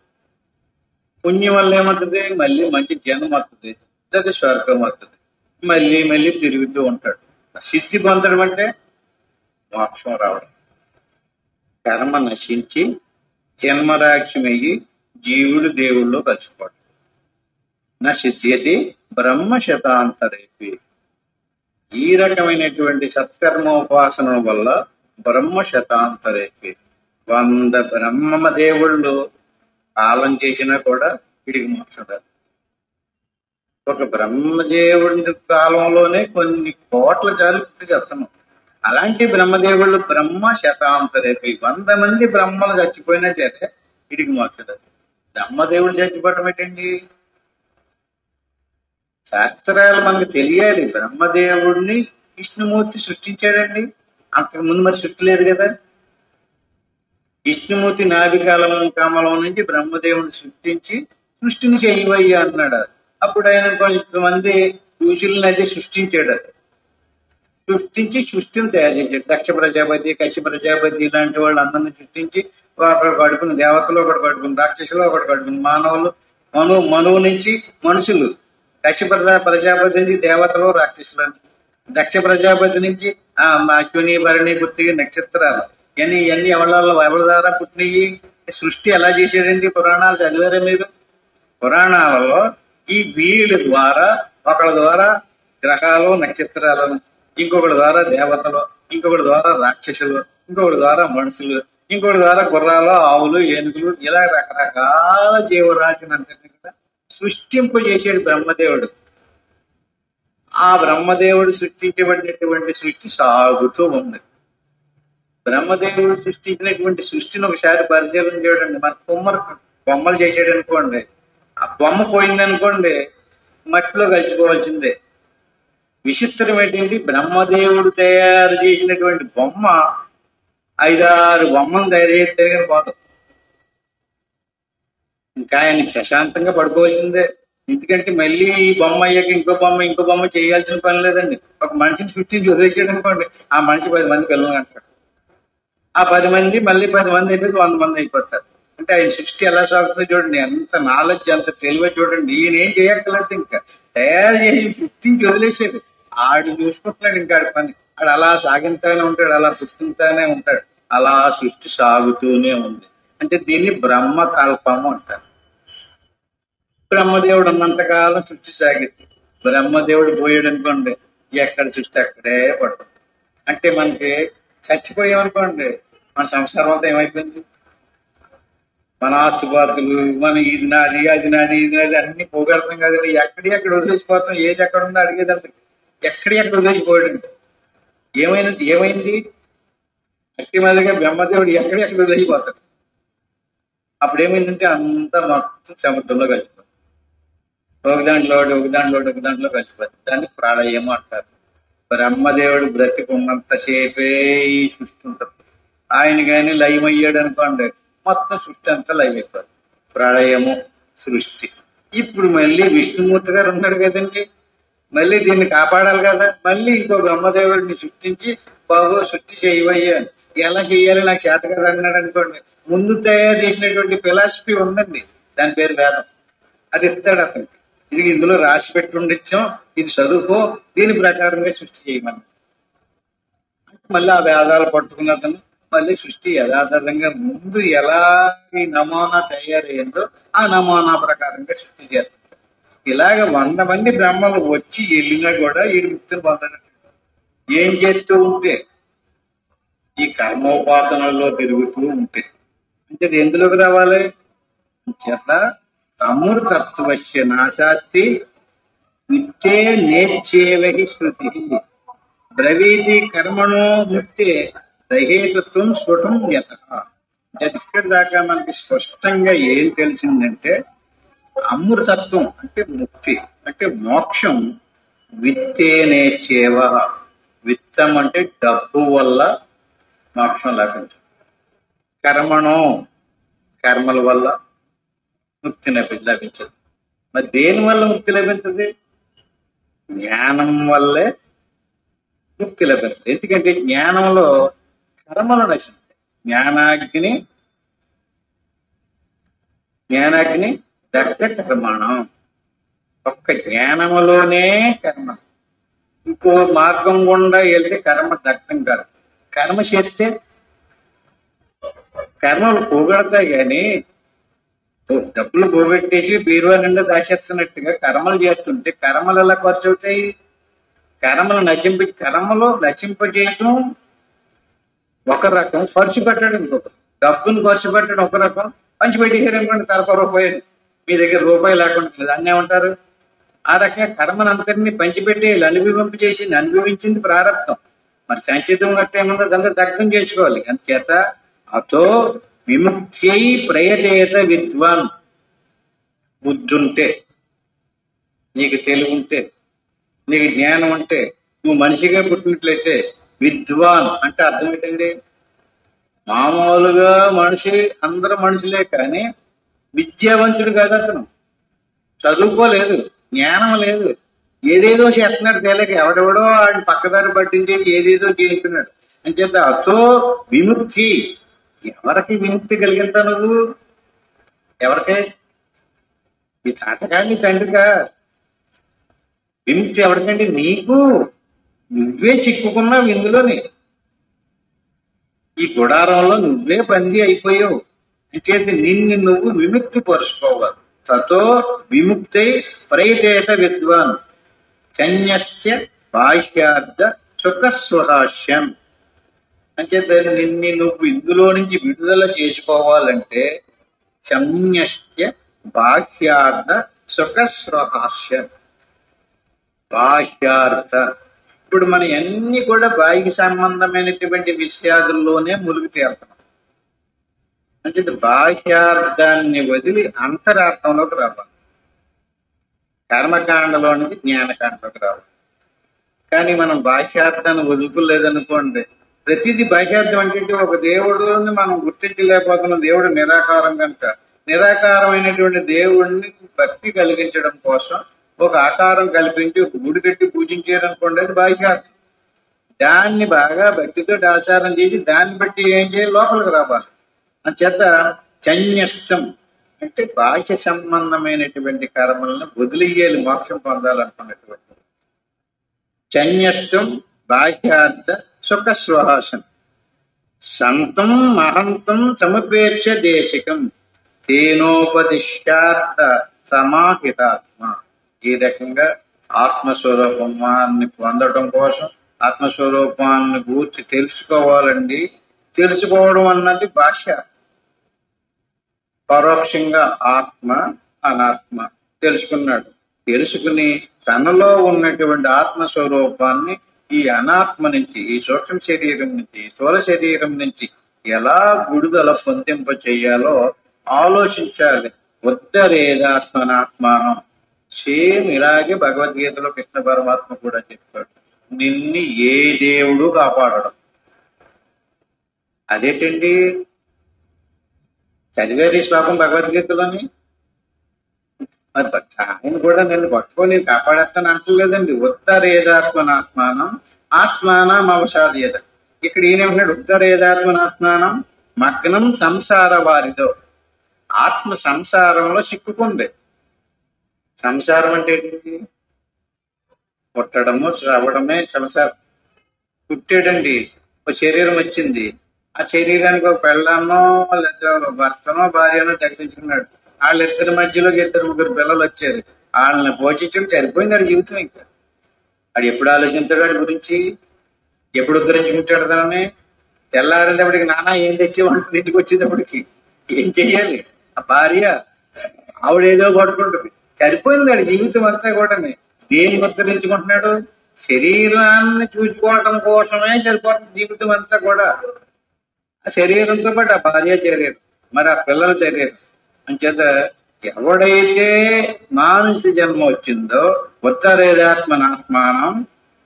పుణ్యం వల్ల ఏమవుతుంది? మళ్ళీ మంచి జన్మ వస్తుంది, లేదా స్వర్గం వస్తుంది. మళ్ళీ మళ్ళీ తిరుగుతూ ఉంటాడు. సిద్ధి పొందడం అంటే మోక్షం రావడం. కర్మ నశించి జన్మరాక్షమయ్యి జీవుడు దేవుళ్ళు కలిసిపోవడం. నా సిద్ధ్యతి బ్రహ్మ శతాంతరేపి. ఈ రకమైనటువంటి సత్కర్మోపాసన వల్ల బ్రహ్మ శతాంతరేపి 100 బ్రహ్మ దేవుళ్ళు కాలం చేసినా కూడా వీడికి మోక్షం రాదు. ఒక బ్రహ్మదేవుడి కాలంలోనే కొన్ని కోట్ల చాలు పుట్టి చెప్తాను. అలాంటి బ్రహ్మదేవుళ్ళు బ్రహ్మ శతాంతరేపి 100 మంది బ్రహ్మలు చచ్చిపోయినా సరే వీడికి మోక్షం రాదు. బ్రహ్మదేవుడు చచ్చిపోవటం ఏంటండి? శాస్త్రాలు మనకు తెలియాలి. బ్రహ్మదేవుడిని విష్ణుమూర్తి సృష్టించాడండి. అంతకుముందు మరి సృష్టి లేదు కదా. విష్ణుమూర్తి నాభి కమలం నుంచి బ్రహ్మదేవుని సృష్టించి సృష్టిని చేయవయ్యా అన్నాడు. అప్పుడు ఆయన కొంతమంది ఋషులను అయితే సృష్టించాడు. సృష్టించి సృష్టిని తయారు చేశాడు. దక్ష ప్రజాపతి, కశ్య ప్రజాపతి ఇలాంటి వాళ్ళు అందరిని సృష్టించి ఒకటి కడుకుని దేవతలు, ఒకటి కడుకుని రాక్షసులు, ఒకటి కడుకుని మానవులు, మనువు నుంచి మనుషులు, కశ్య ప్రజాపతి నుంచి దేవతలు, రాక్షసులు, దక్ష ప్రజాపతి నుంచి అశ్విని, భరణి, కృత్తిక నక్షత్రాలు, ఇవన్నీ ఎవరి ద్వారా పుట్టినవి. సృష్టి ఎలా చేశాడండి? పురాణాలు చదివారా మీరు? పురాణాలలో ఈ వీళ్ళ ద్వారా, ఒకళ్ళ ద్వారా గ్రహాలు, నక్షత్రాలను, ఇంకొకటి ద్వారా దేవతలు, ఇంకొకటి ద్వారా రాక్షసులు, ఇంకొకటి ద్వారా మనుషులు, ఇంకొకటి ద్వారా గుర్రాలు, ఆవులు, ఏనుగులు, ఇలా రకరకాల జీవరాశినంతటిని కూడా సృష్టింపజేసాడు బ్రహ్మదేవుడు. ఆ బ్రహ్మదేవుడు సృష్టించబడినటువంటి సృష్టి సాగుతూ ఉంది. బ్రహ్మదేవుడు సృష్టించినటువంటి సృష్టిని ఒకసారి పరిశీలన చేయడండి. మన కుమ్మరు బొమ్మలు చేసాడు అనుకోండి, ఆ బొమ్మ పోయిందనుకోండి మట్టిలో కలిసిపోవాల్సిందే. విచిత్రం ఏంటంటే బ్రహ్మదేవుడు తయారు చేసినటువంటి బొమ్మ 5-6 బొమ్మలు తయారు చేస్తే కానీ పోదు. ఇంకా ఆయన ప్రశాంతంగా పడుకోవాల్సిందే. ఎందుకంటే మళ్ళీ ఈ బొమ్మ అయ్యాక ఇంకో బొమ్మ చేయాల్సిన పని లేదండి. ఒక మనిషిని సృష్టించి వదిలేసాడు అనుకోండి, ఆ మనిషి 10 మంది పిల్లలు అంటాడు. ఆ 10 మంది మళ్ళీ 10 మంది అయిపోయి 100 మంది అయిపోతారు. అంటే ఆయన సృష్టి ఎలా సాగుతుందో చూడండి, ఎంత నాలెడ్జ్, ఎంత తెలివో చూడండి. ఈయన ఏం చేయక్కర్లేదు, ఇంకా తయారు చేసి సృష్టించి వదిలేసాడు. ఆడు చూసుకుంటున్నాడు ఇంకా ఆడి పని. ఆడు అలా సాగిస్తానే ఉంటాడు, అలా పుట్టుతానే ఉంటాడు. అలా సృష్టి సాగుతూనే ఉంది. అంటే దీన్ని బ్రహ్మకల్పము అంటారు. బ్రహ్మదేవుడు ఉన్నంతకాలం సృష్టి సాగింది. బ్రహ్మదేవుడు పోయాడు అనుకోండి, ఎక్కడ సృష్టి అక్కడే పడుతుంది. అంటే మనకి చచ్చిపోయామనుకోండి, మన సంసారం అంతా ఏమైపోయింది, మన ఆస్తుపాతులు, మన ఇది నాది అది నాది ఇది నాది అన్ని పోగలుగుతాం కదండి. ఎక్కడ వదిలేసిపోతాం, ఏది ఎక్కడ ఉందో అడిగేది అంత ఎక్కడ వదిలేసిపోయాడు. ఏమైంది అట్టి మీదగా బ్రహ్మదేవుడు ఎక్కడ వదిలేసిపోతాడు. అప్పుడు ఏమైందంటే అంతా మొత్తం సముద్రంలో కలిసిపోతుంది. ఒక దాంట్లో కలిసిపోతుంది. దాన్ని ప్రళయము అంటారు. బ్రహ్మదేవుడు బ్రతికున్నంతసేపే ఈ సృష్టి ఉంటుంది. ఆయన కానీ లయమయ్యాడు అనుకోండి, మొత్తం సృష్టి అంతా లయమైపోతుంది. ప్రళయము సృష్టి. ఇప్పుడు మళ్ళీ విష్ణుమూర్తి గారు ఉన్నాడు కదండి, మళ్ళీ దీన్ని కాపాడాలి కదా. మళ్ళీ ఇంకో బ్రహ్మదేవుడిని సృష్టించి, బాబు సృష్టి చేయవయ్యా, ఎలా చేయాలి నాకు చేత కదా అన్నాడు అనుకోండి. ముందు తయారు చేసినటువంటి ఫిలాసఫీ ఉందండి, దాని పేరు వేదం. అది ఇస్తాడు అతనికి. ఇది ఇందులో రాసి పెట్టి ఉండొచ్చాం, ఇది చదువుకో, దీని ప్రకారంగా సృష్టి చేయమని. మళ్ళీ ఆ వేదాలు పట్టుకున్న అతను మళ్ళీ సృష్టి యథాతథంగా ముందు ఎలా ఈ నమూనా తయారయ్యిందో ఆ నమూనా ప్రకారంగా సృష్టి చేస్తారు. ఇలాగ 100 మంది బ్రహ్మలు వచ్చి వెళ్ళినా కూడా ఈ ముక్తిని పొందడం. ఏం చేస్తూ ఉంటే ఈ కర్మోపాసనలో తిరుగుతూ ఉంటే అంటే ఎందులోకి రావాలి చేత అమృతత్వస్య నాశాస్తి విత్తే నేర్చేవహి శృతి బ్రవీతి కర్మణో ముక్తే దహేతత్వం స్ఫుటం యత. అంటే ఇక్కడి దాకా మనకి స్పష్టంగా ఏం తెలిసిందంటే అమృతత్వం అంటే ముక్తి, అంటే మోక్షం. విత్తే నేర్చేవ, విత్తం అంటే డబ్బు వల్ల మోక్షం లభించదు. కర్మణో, కర్మల వల్ల ముక్తి లభించదు. మరి దేని వల్ల ముక్తి లభించదు? జ్ఞానం వల్లే ముక్తి లభించదు. ఎందుకంటే జ్ఞానంలో కర్మలు నశిస్తాయి. జ్ఞానాగ్ని దగ్ధ కర్మణం. ఒక్క జ్ఞానములోనే కర్మ, ఇంకో మార్గం గుండా వెళ్తే కర్మ దగ్ధం కాదు. కర్మ చేస్తే కర్మలు పోగొడతాయి, కానీ డబ్బులు పోగొట్టేసి బీరువా నిండా దాచేస్తున్నట్టుగా కర్మలు చేస్తుంటే కర్మలు ఎలా ఖర్చు అవుతాయి? కర్మలు నశింపజేయటం ఒక రకం, ఖర్చు పెట్టడం ఇంకొక. డబ్బును ఖర్చు పెట్టడం ఒక రకం, పంచిపెట్టేసారు అనుకోండి తలకో రూపాయి, మీ దగ్గర రూపాయి లేకుండా దాన్ని ఏమంటారు? ఆ రకంగా కర్మను అంతటినీ పంచిపెట్టేయాలి, అనుభవించింది ప్రారంభం. మరి సంచితం గట్ట ఏమన్నా దాంతో దగ్ధం చేసుకోవాలి. అందుచేత అతో విముక్త్యై ప్రయతేత విద్వాన్. బుద్ధుంటే, నీకు తెలివి ఉంటే, నీకు జ్ఞానం ఉంటే, నువ్వు మనిషిగా పుట్టినట్లయితే విద్వాన్ అంటే అర్థం ఏంటండి? మామూలుగా మనిషి, అందరూ మనుషులే, కానీ విద్యావంతుడు కాదు అతను. చదువుకోలేదు, జ్ఞానం లేదు, ఏదేదో చేస్తున్నాడు. తేలేక ఎవడెవడో ఆయన పక్కదారి పట్టించి ఏదేదో చేస్తున్నాడు. అని చెప్తే అతో విముక్తి. ఎవరికి విముక్తి కలిగిస్తా నువ్వు? ఎవరికే? మీ తాతగా, మీ తండ్రిగా? విముక్తి ఎవరికంటే నీకు. నువ్వే చిక్కుకున్నావు ఇందులోని, ఈ గుడారంలో నువ్వే బందీ అయిపోయావు. అంచేది నిన్ను నువ్వు విముక్తి పరుచుకోవాలి. తతో విముక్తై ప్రయతేత విద్వాన్ చన్యశ్చ బాహ్యార్థ సుఖస్వహాస్యం. అంచేత నిన్ను నువ్వు ఇందులో నుంచి విడుదల చేసుకోవాలంటే చన్యశ్చ బాహ్యార్థ సుఖస్వహాస్యం. బాహ్యార్థ, ఇప్పుడు మనం అన్ని కూడా బాహ్య సంబంధమైనటువంటి విషయాదుల్లోనే మునిగి తేలుతున్నాం. అంటే బాహ్యార్థాన్ని వదిలి అంతరార్థంలోకి రావాలి. కర్మకాండలో నుంచి జ్ఞానకాండలోకి రావాలి. కానీ మనం బాహ్యార్థాన్ని వదులుకోలేదనుకోండి, ప్రతిదీ బాహ్యార్థం అంటే ఒక దేవుడిని మనం గుర్తించలేకపోతున్నాం. దేవుడు నిరాకారం కనుక నిరాకారమైనటువంటి దేవుడిని భక్తి కలిగించడం కోసం ఒక ఆకారం కల్పించి ఒక గుడి కట్టి పూజించారనుకోండి, అది బాహ్యార్థం. దాన్ని బాగా భక్తితో ఆచారం చేసి దాన్ని బట్టి ఏం చేయాలి, లోపలికి రావాలి. అంచేత చన్యష్టం అంటే బాహ్య సంబంధమైనటువంటి కర్మలను వదిలేయాలి మోక్షం పొందాలనుకున్నటువంటి. చన్యష్టం బాహ్యార్థ సుఖ శ్వాసం సంతం మహంతం సముపేక్ష దేశికం తేనోపదిష్టార్థ సమాహితాత్మ. ఈ రకంగా ఆత్మస్వరూపాన్ని పొందడం కోసం ఆత్మస్వరూపాన్ని గూర్చి తెలుసుకోవాలండి. తెలుసుకోవడం అన్నది భాష. పరోక్షంగా ఆత్మ అనాత్మ తెలుసుకున్నాడు. తెలుసుకుని తనలో ఉన్నటువంటి ఆత్మస్వరూపాన్ని ఈ అనాత్మ నుంచి, ఈ సూక్ష్మ శరీరం నుంచి, స్థూల శరీరం నుంచి ఎలా విడుదల పొందింప చేయాలో ఆలోచించాలి. ఉద్ధరేదాత్మనాత్మానం. సేమ్ ఇలాగే భగవద్గీతలో కృష్ణ పరమాత్మ కూడా చెప్పాడు, నిన్ను ఏ దేవుడు కాపాడడం. అదేంటండి, చదివేది శ్లోకం భగవద్గీతలోని. మరి ఆయన కూడా నిన్ను పట్టుకొని నేను కాపాడేస్తాను అంటలేదండి. ఉత్తరేదాత్మనాత్మానం ఆత్మానం అవసాదేద. ఇక్కడ ఈయనేమంటున్నాడు, ఉత్తరేదాత్మనాత్మానం మగ్నం సంసార వారితో. ఆత్మ సంసారంలో చిక్కుకుంది. సంసారం అంటే ఏంటి? పుట్టడము శ్రవడమే సంసారం. పుట్టాడండి, ఒక శరీరం వచ్చింది. ఆ శరీరానికి ఒక పెళ్ళాన్నో లేదా భర్తనో భార్యనో తగ్గించుకున్నాడు. వాళ్ళిద్దరి మధ్యలోకి 2-3 పిల్లలు వచ్చారు. వాళ్ళని పోషించడం సరిపోయింది ఆడి జీవితం. ఇంకా ఆడు ఎప్పుడు ఆలోచించాడు వాడి గురించి, ఎప్పుడు ఉద్ధరించుకుంటాడు దాన్ని? తెల్లారేటప్పటికి నాన్న ఏం తెచ్చేవాడు, ఇంటికి వచ్చేటప్పటికి ఏం చెయ్యాలి? ఆ భార్య ఆవిడేదో పడుకుంటుంది. సరిపోయింది ఆడి జీవితం అంతా కూడా. దేన్ని ఉద్ధరించుకుంటున్నాడు? శరీరాన్ని చూసుకోవటం కోసమే సరిపోతుంది జీవితం అంతా కూడా. ఆ శరీరంతో పాటు ఆ భార్య శరీరం, మరి ఆ పిల్లల శరీరం. అంచేత ఎవడైతే మానస జన్మ వచ్చిందో ఉత్తరేదాత్మనాత్మానం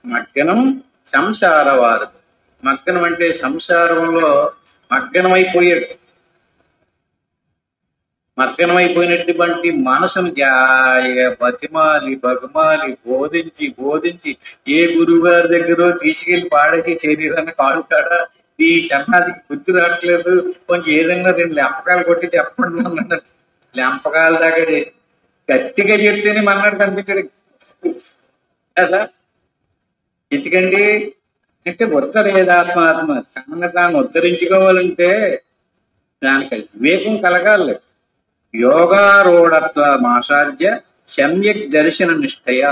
మగ్గనం సంసార వారు. మగ్గనం అంటే సంసారంలో మగ్గనమైపోయాడు. మగ్గనమైపోయినటువంటి మనసును జాయిగా బతిమాలి బగుమాలి బోధించి బోధించి ఏ గురువు గారి దగ్గర తీసుకెళ్లి పాడేసి శరీరాన్ని కాడుతాడా, ఈ సన్నాసికి బుద్ధి రావట్లేదు, కొంచెం ఏదైనా 2 లెంపకాయలు కొట్టి చెప్పండి అన్నాడు. లెంపకాయల దాకా గట్టిగా చెప్తేనే మన్నాడు కనిపించాడు కదా. ఎందుకండి అంటే ఉత్తరేదాత్మాత్మ తనను తాను ఉద్ధరించుకోవాలంటే దానికి వివేకం కలగాలి. యోగారూఢత్వ మాసాధ్య సమ్యక్ దర్శన నిష్ఠయ.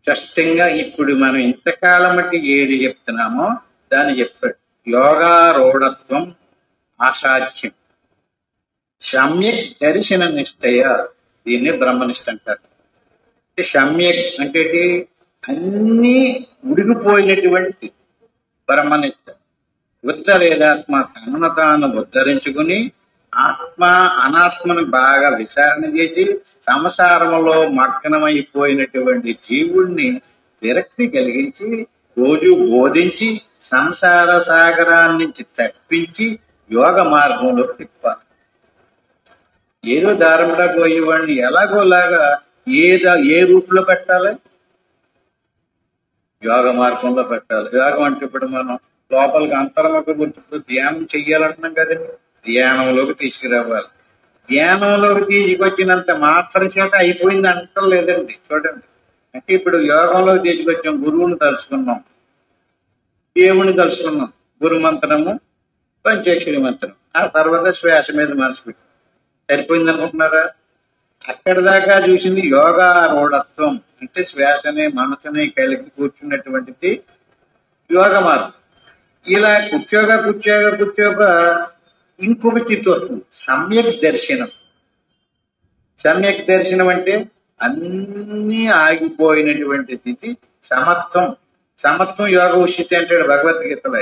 స్పష్టంగా ఇప్పుడు మనం ఇంతకాలం బట్టి ఏది చెప్తున్నామో దాన్ని చెప్పాడు. యోగారూఢత్వం ఆసాధ్యం సమ్యక్ దర్శన నిష్ఠయ. దీన్ని బ్రహ్మనిష్ట అంటారు. సమ్యక్ అంటే అన్నీ ఉడిగిపోయినటువంటి బ్రహ్మనిష్ట. ఉత్తరేదాత్మ తనను తాను ఉద్ధరించుకుని ఆత్మ అనాత్మను బాగా విచారణ చేసి సంసారంలో మగ్నమైపోయినటువంటి జీవుణ్ణి విరక్తి కలిగించి రోజు బోధించి సంసార సాగరాన్ని నుంచి తప్పించి యోగ మార్గంలో తిప్పాలి. ఏదో దారంలో పోయేవాడిని ఎలాగోలాగా ఏ రూపులో పెట్టాలి? యోగ మార్గంలో పెట్టాలి. యోగం అంటే ఇప్పుడు మనం లోపలికి అంతర్ముఖ గుర్తుతో ధ్యానం చెయ్యాలంటున్నాం కదండి. ధ్యానంలోకి తీసుకురావాలి. ధ్యానంలోకి తీసుకొచ్చినంత మాత్రం చేత అయిపోయింది అంటం లేదండి. చూడండి, అంటే ఇప్పుడు యోగంలోకి తీసుకొచ్చాం, గురువుని తలుచుకున్నాం, దేవుని తలుచుకున్నాం, గురు మంత్రము పంచాక్షరి మంత్రం, ఆ తర్వాత శ్వాస మీద మనసు పెట్టి సరిపోయింది అనుకుంటున్నారా? అక్కడి దాకా చూసింది యోగారూఢత్వం అంటే శ్వాసని మనసుని కలిపి కూర్చున్నటువంటిది యోగ మార్గం. ఇలా కూర్చోగా ఇంకొక స్థితి వస్తుంది, సమ్యక్ దర్శనం. సమ్యక్ దర్శనం అంటే అన్నీ ఆగిపోయినటువంటి స్థితి సమత్వం. సమత్వం యోగ ఉషితి అంటాడు భగవద్గీతలో.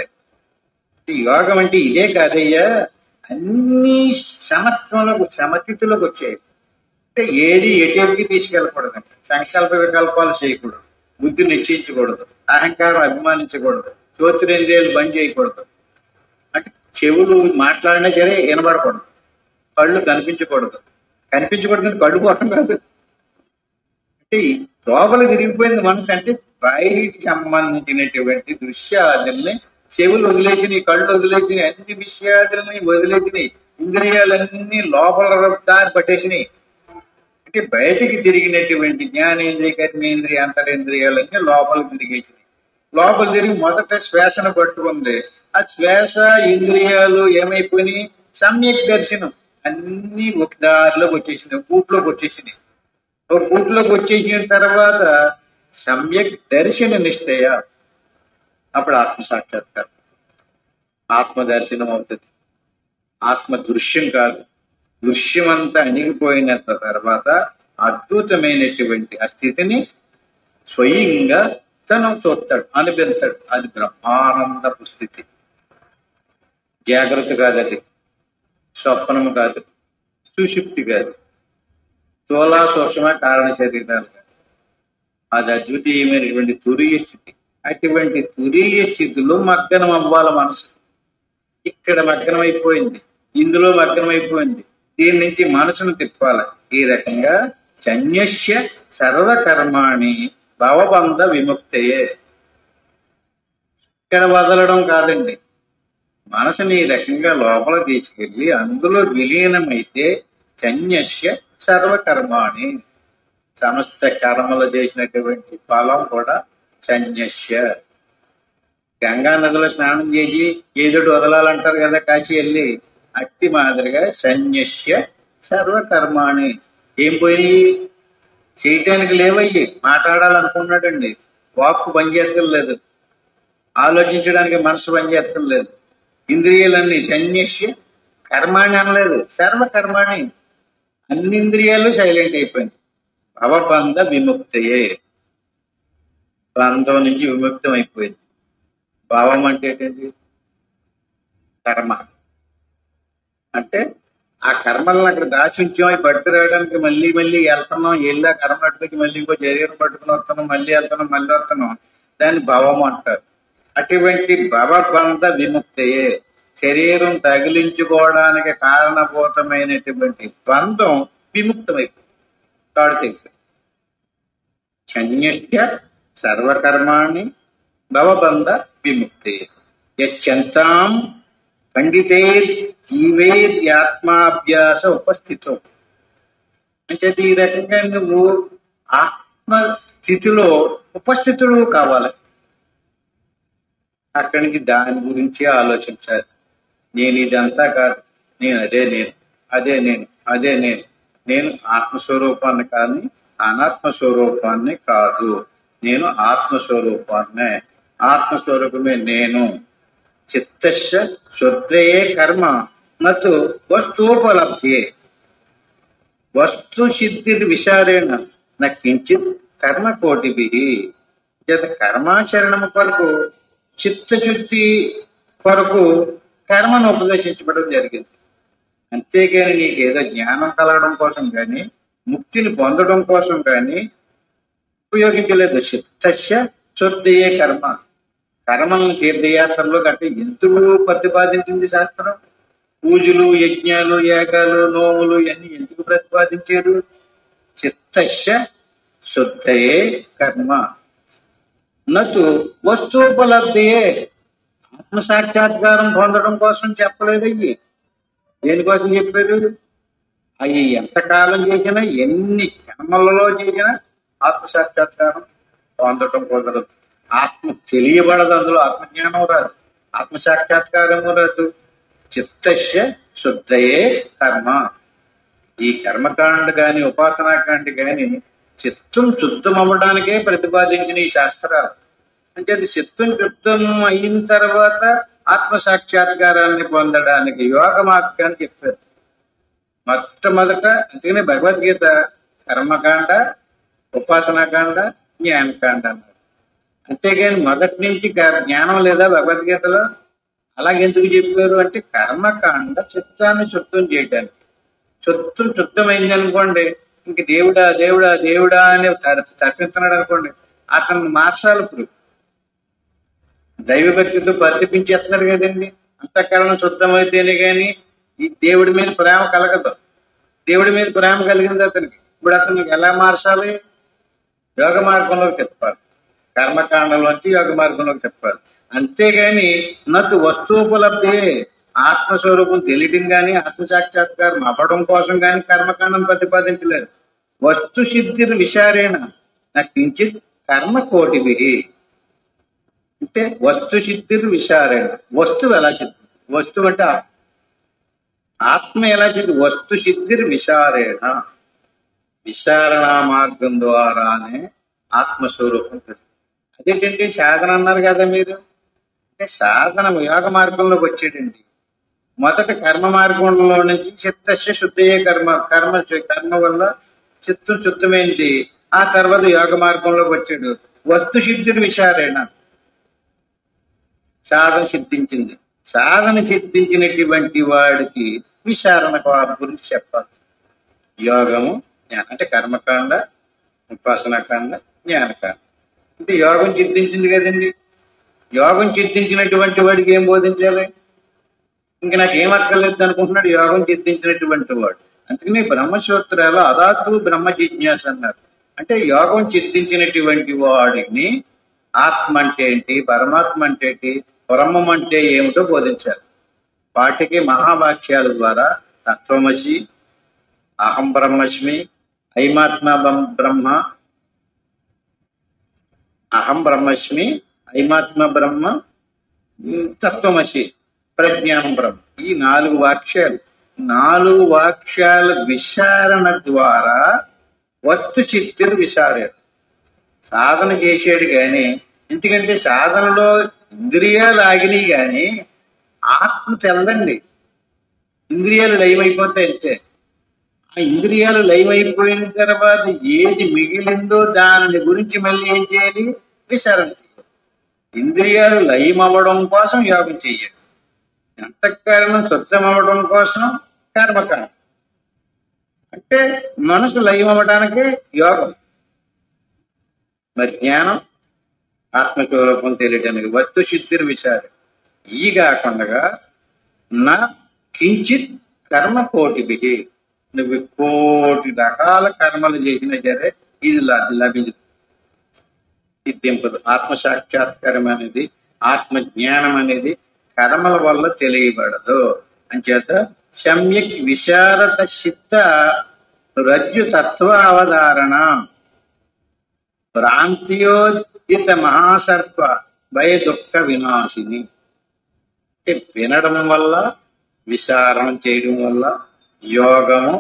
యోగం అంటే ఇదే కాదయ్యా, అన్ని సమత్వంలోకి సమతిథిలోకి వచ్చాయి. అంటే ఏది ఎటుకి తీసుకెళ్ళకూడదు, సంకల్ప వికల్పాలు చేయకూడదు, బుద్ధి నిశ్చయించకూడదు, అహంకారం అభిమానించకూడదు, శ్రోత్రేంద్రియాలు బంద్ చేయకూడదు. అంటే చెవులు మాట్లాడినా సరే వినబడకూడదు, కళ్ళు కనిపించకూడదు. కనిపించకూడదు కళ్ళు పోవడం కాదు, అంటే లోపల తిరిగిపోయింది మనసు. అంటే బయటికి సంబంధించినటువంటి దృశ్యాదుల్ని చెవులు వదిలేసినాయి, కళ్ళు వదిలేసినాయి, అన్ని విషయాదుల్ని వదిలేసినాయి, ఇంద్రియాలన్నీ లోపల దారి పట్టేసినాయి. అంటే బయటికి తిరిగినటువంటి జ్ఞానేంద్రియ కర్మేంద్రియ అంతరేంద్రియాలన్నీ లోపలికి తిరిగేసినాయి. లోపల తిరిగి మొదట శ్వాసను పట్టుకుంది. ఆ శ్వాస ఇంద్రియాలు ఏమైపోయినాయి, సమ్యక్ దర్శనం అన్ని ఒక దారిలోకి వచ్చేసినాయి, కూట్లోకి వచ్చేసినాయి. ఒక కూట్లోకి వచ్చేసిన తర్వాత సమ్యక్ దర్శన నిశ్చయ, అప్పుడు ఆత్మ సాక్షాత్కారం, ఆత్మ దర్శనం అవుతుంది. ఆత్మ దృశ్యం కాదు, దృశ్యం అంతా అణిగిపోయిన తర్వాత అద్భుతమైనటువంటి ఆ స్థితిని స్వయంగా తను చూస్తాడు, అనుభవిస్తాడు. అది బ్రహ్మానందపు స్థితి. జాగ్రత్త కాదది, స్వప్నము కాదు, సుషుప్తి కాదు, స్థూల సూక్ష్మ కారణ శరీరాలు కాదు. అది అద్వితీయమైనటువంటి తురీయ స్థితి. అటువంటి తురీయ స్థితిలో మగ్నం అవ్వాలి మనసు. ఇక్కడ మగ్నం అయిపోయింది, ఇందులో మగ్నం అయిపోయింది, దీని నుంచి మనసును తిప్పాలి. ఈ రకంగా చన్యస్య సర్వకర్మాణి భవబంధ విముక్తయే. ఇక్కడ వదలడం కాదండి, మనసుని ఈ రకంగా లోపల తీసుకెళ్ళి అందులో విలీనమైతే చన్యస్య సర్వకర్మాణి, సమస్త కర్మలు చేసినటువంటి ఫలం కూడా చన్యస్య. గంగా నదిలో స్నానం చేసి ఏదోటి వదలాలంటారు కదా కాశీ వెళ్ళి, అట్టి మాదిరిగా సన్యస్య సర్వకర్మాణి. ఏం పోయి చేయటానికి లేవయ్యి, మాట్లాడాలనుకున్నాడండి, వాక్కు పనిచేయటం లేదు, ఆలోచించడానికి మనసు పనిచేయటం లేదు, ఇంద్రియాలన్నీ సన్యస్య కర్మాణి అనలేదు, సర్వకర్మాణి, అన్ని ఇంద్రియాలు సైలెంట్ అయిపోయింది. భవబంధ విముక్తయే, బంధం నుంచి విముక్తం అయిపోయింది. భావం అంటే ఏంటండి, కర్మ. అంటే ఆ కర్మలను అక్కడ దాచి ఉంచాం, అవి పట్టు రావడానికి మళ్ళీ మళ్ళీ వెళ్తున్నాం, వెళ్ళా కర్మ పట్టుకొచ్చి మళ్ళీ ఇంకో శరీరం పట్టుకుని వస్తున్నాం, మళ్ళీ వెళ్తున్నాం, మళ్ళీ వస్తున్నాం, దాన్ని భవం అంటారు. అటువంటి భవబంధ విముక్తయే, శరీరం తగిలించుకోవడానికి కారణభూతమైనటువంటి బంధం విముక్తమైపోయింది, తాడుతైపోయింది. చన్యస్య సర్వకర్మాణి భవబంధ విముక్తే యచ్చంతాం పండితైర్ జీవైర్యాత్మాభ్యాస ఉపస్థితం. అంటే ఈ రకంగా నువ్వు ఆత్మస్థితిలో ఉపస్థితులు కావాలి. అక్కడి నుంచి దాని గురించి ఆలోచించాలి. నేను ఇదంతా కాదు, నేను అదే, నేను అదే, నేను అదే, నేను ఆత్మస్వరూపాన్ని కానీ అనాత్మస్వరూపాన్ని కాదు, నేను ఆత్మస్వరూపాన్నే, ఆత్మస్వరూపమే నేను. చిత్తస్య శుద్ధయే కర్మ నతు వస్తూపలబ్ధియే, వస్తు సిద్ధి విచారేణ నా కించిత్ కర్మకోటిభి. చేత కర్మాచరణము కొరకు, చిత్తశుద్ధి కొరకు కర్మను ఉపదేశించబడడం జరిగింది. అంతేగాని నీకు ఏదో జ్ఞానం కలగడం కోసం కానీ ముక్తిని పొందడం కోసం కానీ ఉపయోగించలేదు. చిత్తస్య శుద్ధయే కర్మ. కర్మలను తీర్థయాత్రలో కంటే ఎందుకు ప్రతిపాదించింది శాస్త్రం? పూజలు, యజ్ఞాలు, యాగాలు, నోములు ఇవన్నీ ఎందుకు ప్రతిపాదించారు? చిత్తస్య శుద్ధయే కర్మ నటు వస్తూపలబ్ధియే, ఆత్మసాక్షాత్కారం పొందడం కోసం చెప్పలేదయ్యి. దేనికోసం చెప్పారు? అవి ఎంతకాలం చేసినా, ఎన్ని జన్మలలో చేసినా ఆత్మసాక్షాత్కారం పొందడం కుదరదు. ఆత్మ తెలియబడదు, అందులో ఆత్మజ్ఞానం రాదు, ఆత్మసాక్షాత్కారము రాదు. చిత్తస్య శుద్ధయే కర్మ. ఈ కర్మకాండ కానీ ఉపాసనాకాండ కానీ చిత్తం శుద్ధం అవ్వడానికే ప్రతిపాదించిన ఈ శాస్త్రాలు. అంటే అది చిత్తం శుద్ధం అయిన తర్వాత ఆత్మసాక్షాత్కారాన్ని పొందడానికి యోగ మార్గాన్ని చెప్పారు మొట్టమొదట. అందుకనే భగవద్గీత కర్మకాండ ఉపాసనాకాండ, జ్ఞానకాండ అన్నారు. అంతేగాని మొదటి నుంచి జ్ఞానం లేదా భగవద్గీతలో? అలాగెందుకు చెప్పారు అంటే కర్మకాండ చిత్తాన్ని శుద్ధం చేయడానికి. శుద్ధమైంది అనుకోండి, ఇంక దేవుడా దేవుడా దేవుడా అని తప్పిస్తున్నాడు అనుకోండి, అతను మార్చాలి. ఇప్పుడు దైవభక్తితో ప్రతిపించేస్తున్నాడు కదండి. అంతఃకరణం శుద్ధమైతేనే కానీ ఈ దేవుడి మీద ప్రేమ కలగదు. దేవుడి మీద ప్రేమ కలిగింది అతనికి. ఇప్పుడు అతనికి ఎలా మార్చాలి? యోగ మార్గంలోకి తిప్పాలి. కర్మకాండంలోంచి యోగ మార్గంలోకి తిప్పాలి. అంతేగాని నటు వస్తువుపలబ్ధి, ఆత్మస్వరూపం తెలియడం కానీ ఆత్మసాక్షాత్కారం అవ్వడం కోసం కానీ కర్మకాండం ప్రతిపాదించలేదు. వస్తు సిద్ధిర్ విచారేణ కించిత్ కర్మ కోటిభి అంటే వస్తు సిద్ధిర్ విచారేణ. వస్తువు ఎలా సిద్ధి? వస్తువు అంటే ఆత్మ ఎలా సిద్ధి? వస్తు సిద్ధిర్ విచారేణ, విచారణ మార్గం ద్వారానే ఆత్మస్వరూపం. అదేంటండి సాధన అన్నారు కదా మీరు? అంటే సాధన యోగ మార్గంలోకి వచ్చేటండి. మొదట కర్మ మార్గంలో నుంచి చిత్తస్య శుద్ధయే కర్మ వల్ల చిత్తం శుద్ధమైంది. ఆ తర్వాత యోగ మార్గంలోకి వచ్చాడు. వస్తు సిద్ధిని విచారేణ, సాధన సిద్ధించింది. సాధన సిద్ధించినటువంటి వాడికి విచారణ గురించి చెప్పాలి. యోగము అంటే కర్మకాండ, ఉపాసనాకాండ, జ్ఞానకాండ. అంటే యోగం సిద్ధించింది కదండి. యోగం సిద్ధించినటువంటి వాడికి ఏం బోధించాలి? ఇంక నాకేం అక్కర్లేదు అనుకుంటున్నాడు యోగం సిద్ధించినటువంటి వాడు. అందుకని బ్రహ్మసూత్రాలు అదాతు బ్రహ్మ జిజ్ఞాస అన్నారు. అంటే యోగం సిద్ధించినటువంటి వాడిని ఆత్మ అంటే ఏంటి, పరమాత్మ అంటే ఏంటి, బ్రహ్మం అంటే ఏమిటో బోధించాలి. వాటికి మహావాక్యాల ద్వారా తత్వమసి, అహం బ్రహ్మస్మి, ఐమాత్మ బ్రహ్మ, అహం బ్రహ్మస్మి, ఐమాత్మ బ్రహ్మ, తత్వమసి, ప్రజ్ఞానం బ్రహ్మ. ఈ 4 వాక్యాలు, 4 వాక్యాల విచారణ ద్వారా వత్తు చిత్తులు విచారాడు. సాధన చేసాడు కానీ, ఎందుకంటే సాధనలో ఇంద్రియాలు ఆగినాయి కానీ ఆత్మ తెలదండి. ఇంద్రియాలు లయమైపోతాయి అంతే. ఆ ఇంద్రియాలు లయమైపోయిన తర్వాత ఏది మిగిలిందో దాని గురించి మళ్ళీ ఏం చేయాలి? విచారణ చేయాలి. ఇంద్రియాలు లయమవ్వడం కోసం యోగం చేయాలి. అంతఃకరణం శుద్ధమవ్వడం కోసం కర్మకాండం. అంటే మనసు లయమవ్వడానికి యోగం. మరి జ్ఞానం ఆత్మస్వరూపం తెలియడానికి వస్తు సిద్ధిర్ విచారం. ఈ కాకుండా నా కించిత్ కర్మ కోటిభి, నువ్వు 1,000,000 రకాల కర్మలు చేసినా సరే ఇది లభించదు, సిద్ధింపదు. ఆత్మసాక్షాత్కారం అనేది, ఆత్మజ్ఞానం అనేది కర్మల వల్ల తెలియబడదు. అంచేత సమ్యక్ విశారద చిత్త రజ్జు తత్వ అవధారణ భ్రాంతియోదిత మహాసర్ప భయ దుఃఖ వినాశిని. అంటే వినడం వల్ల, విచారణ చేయడం వల్ల యోగము,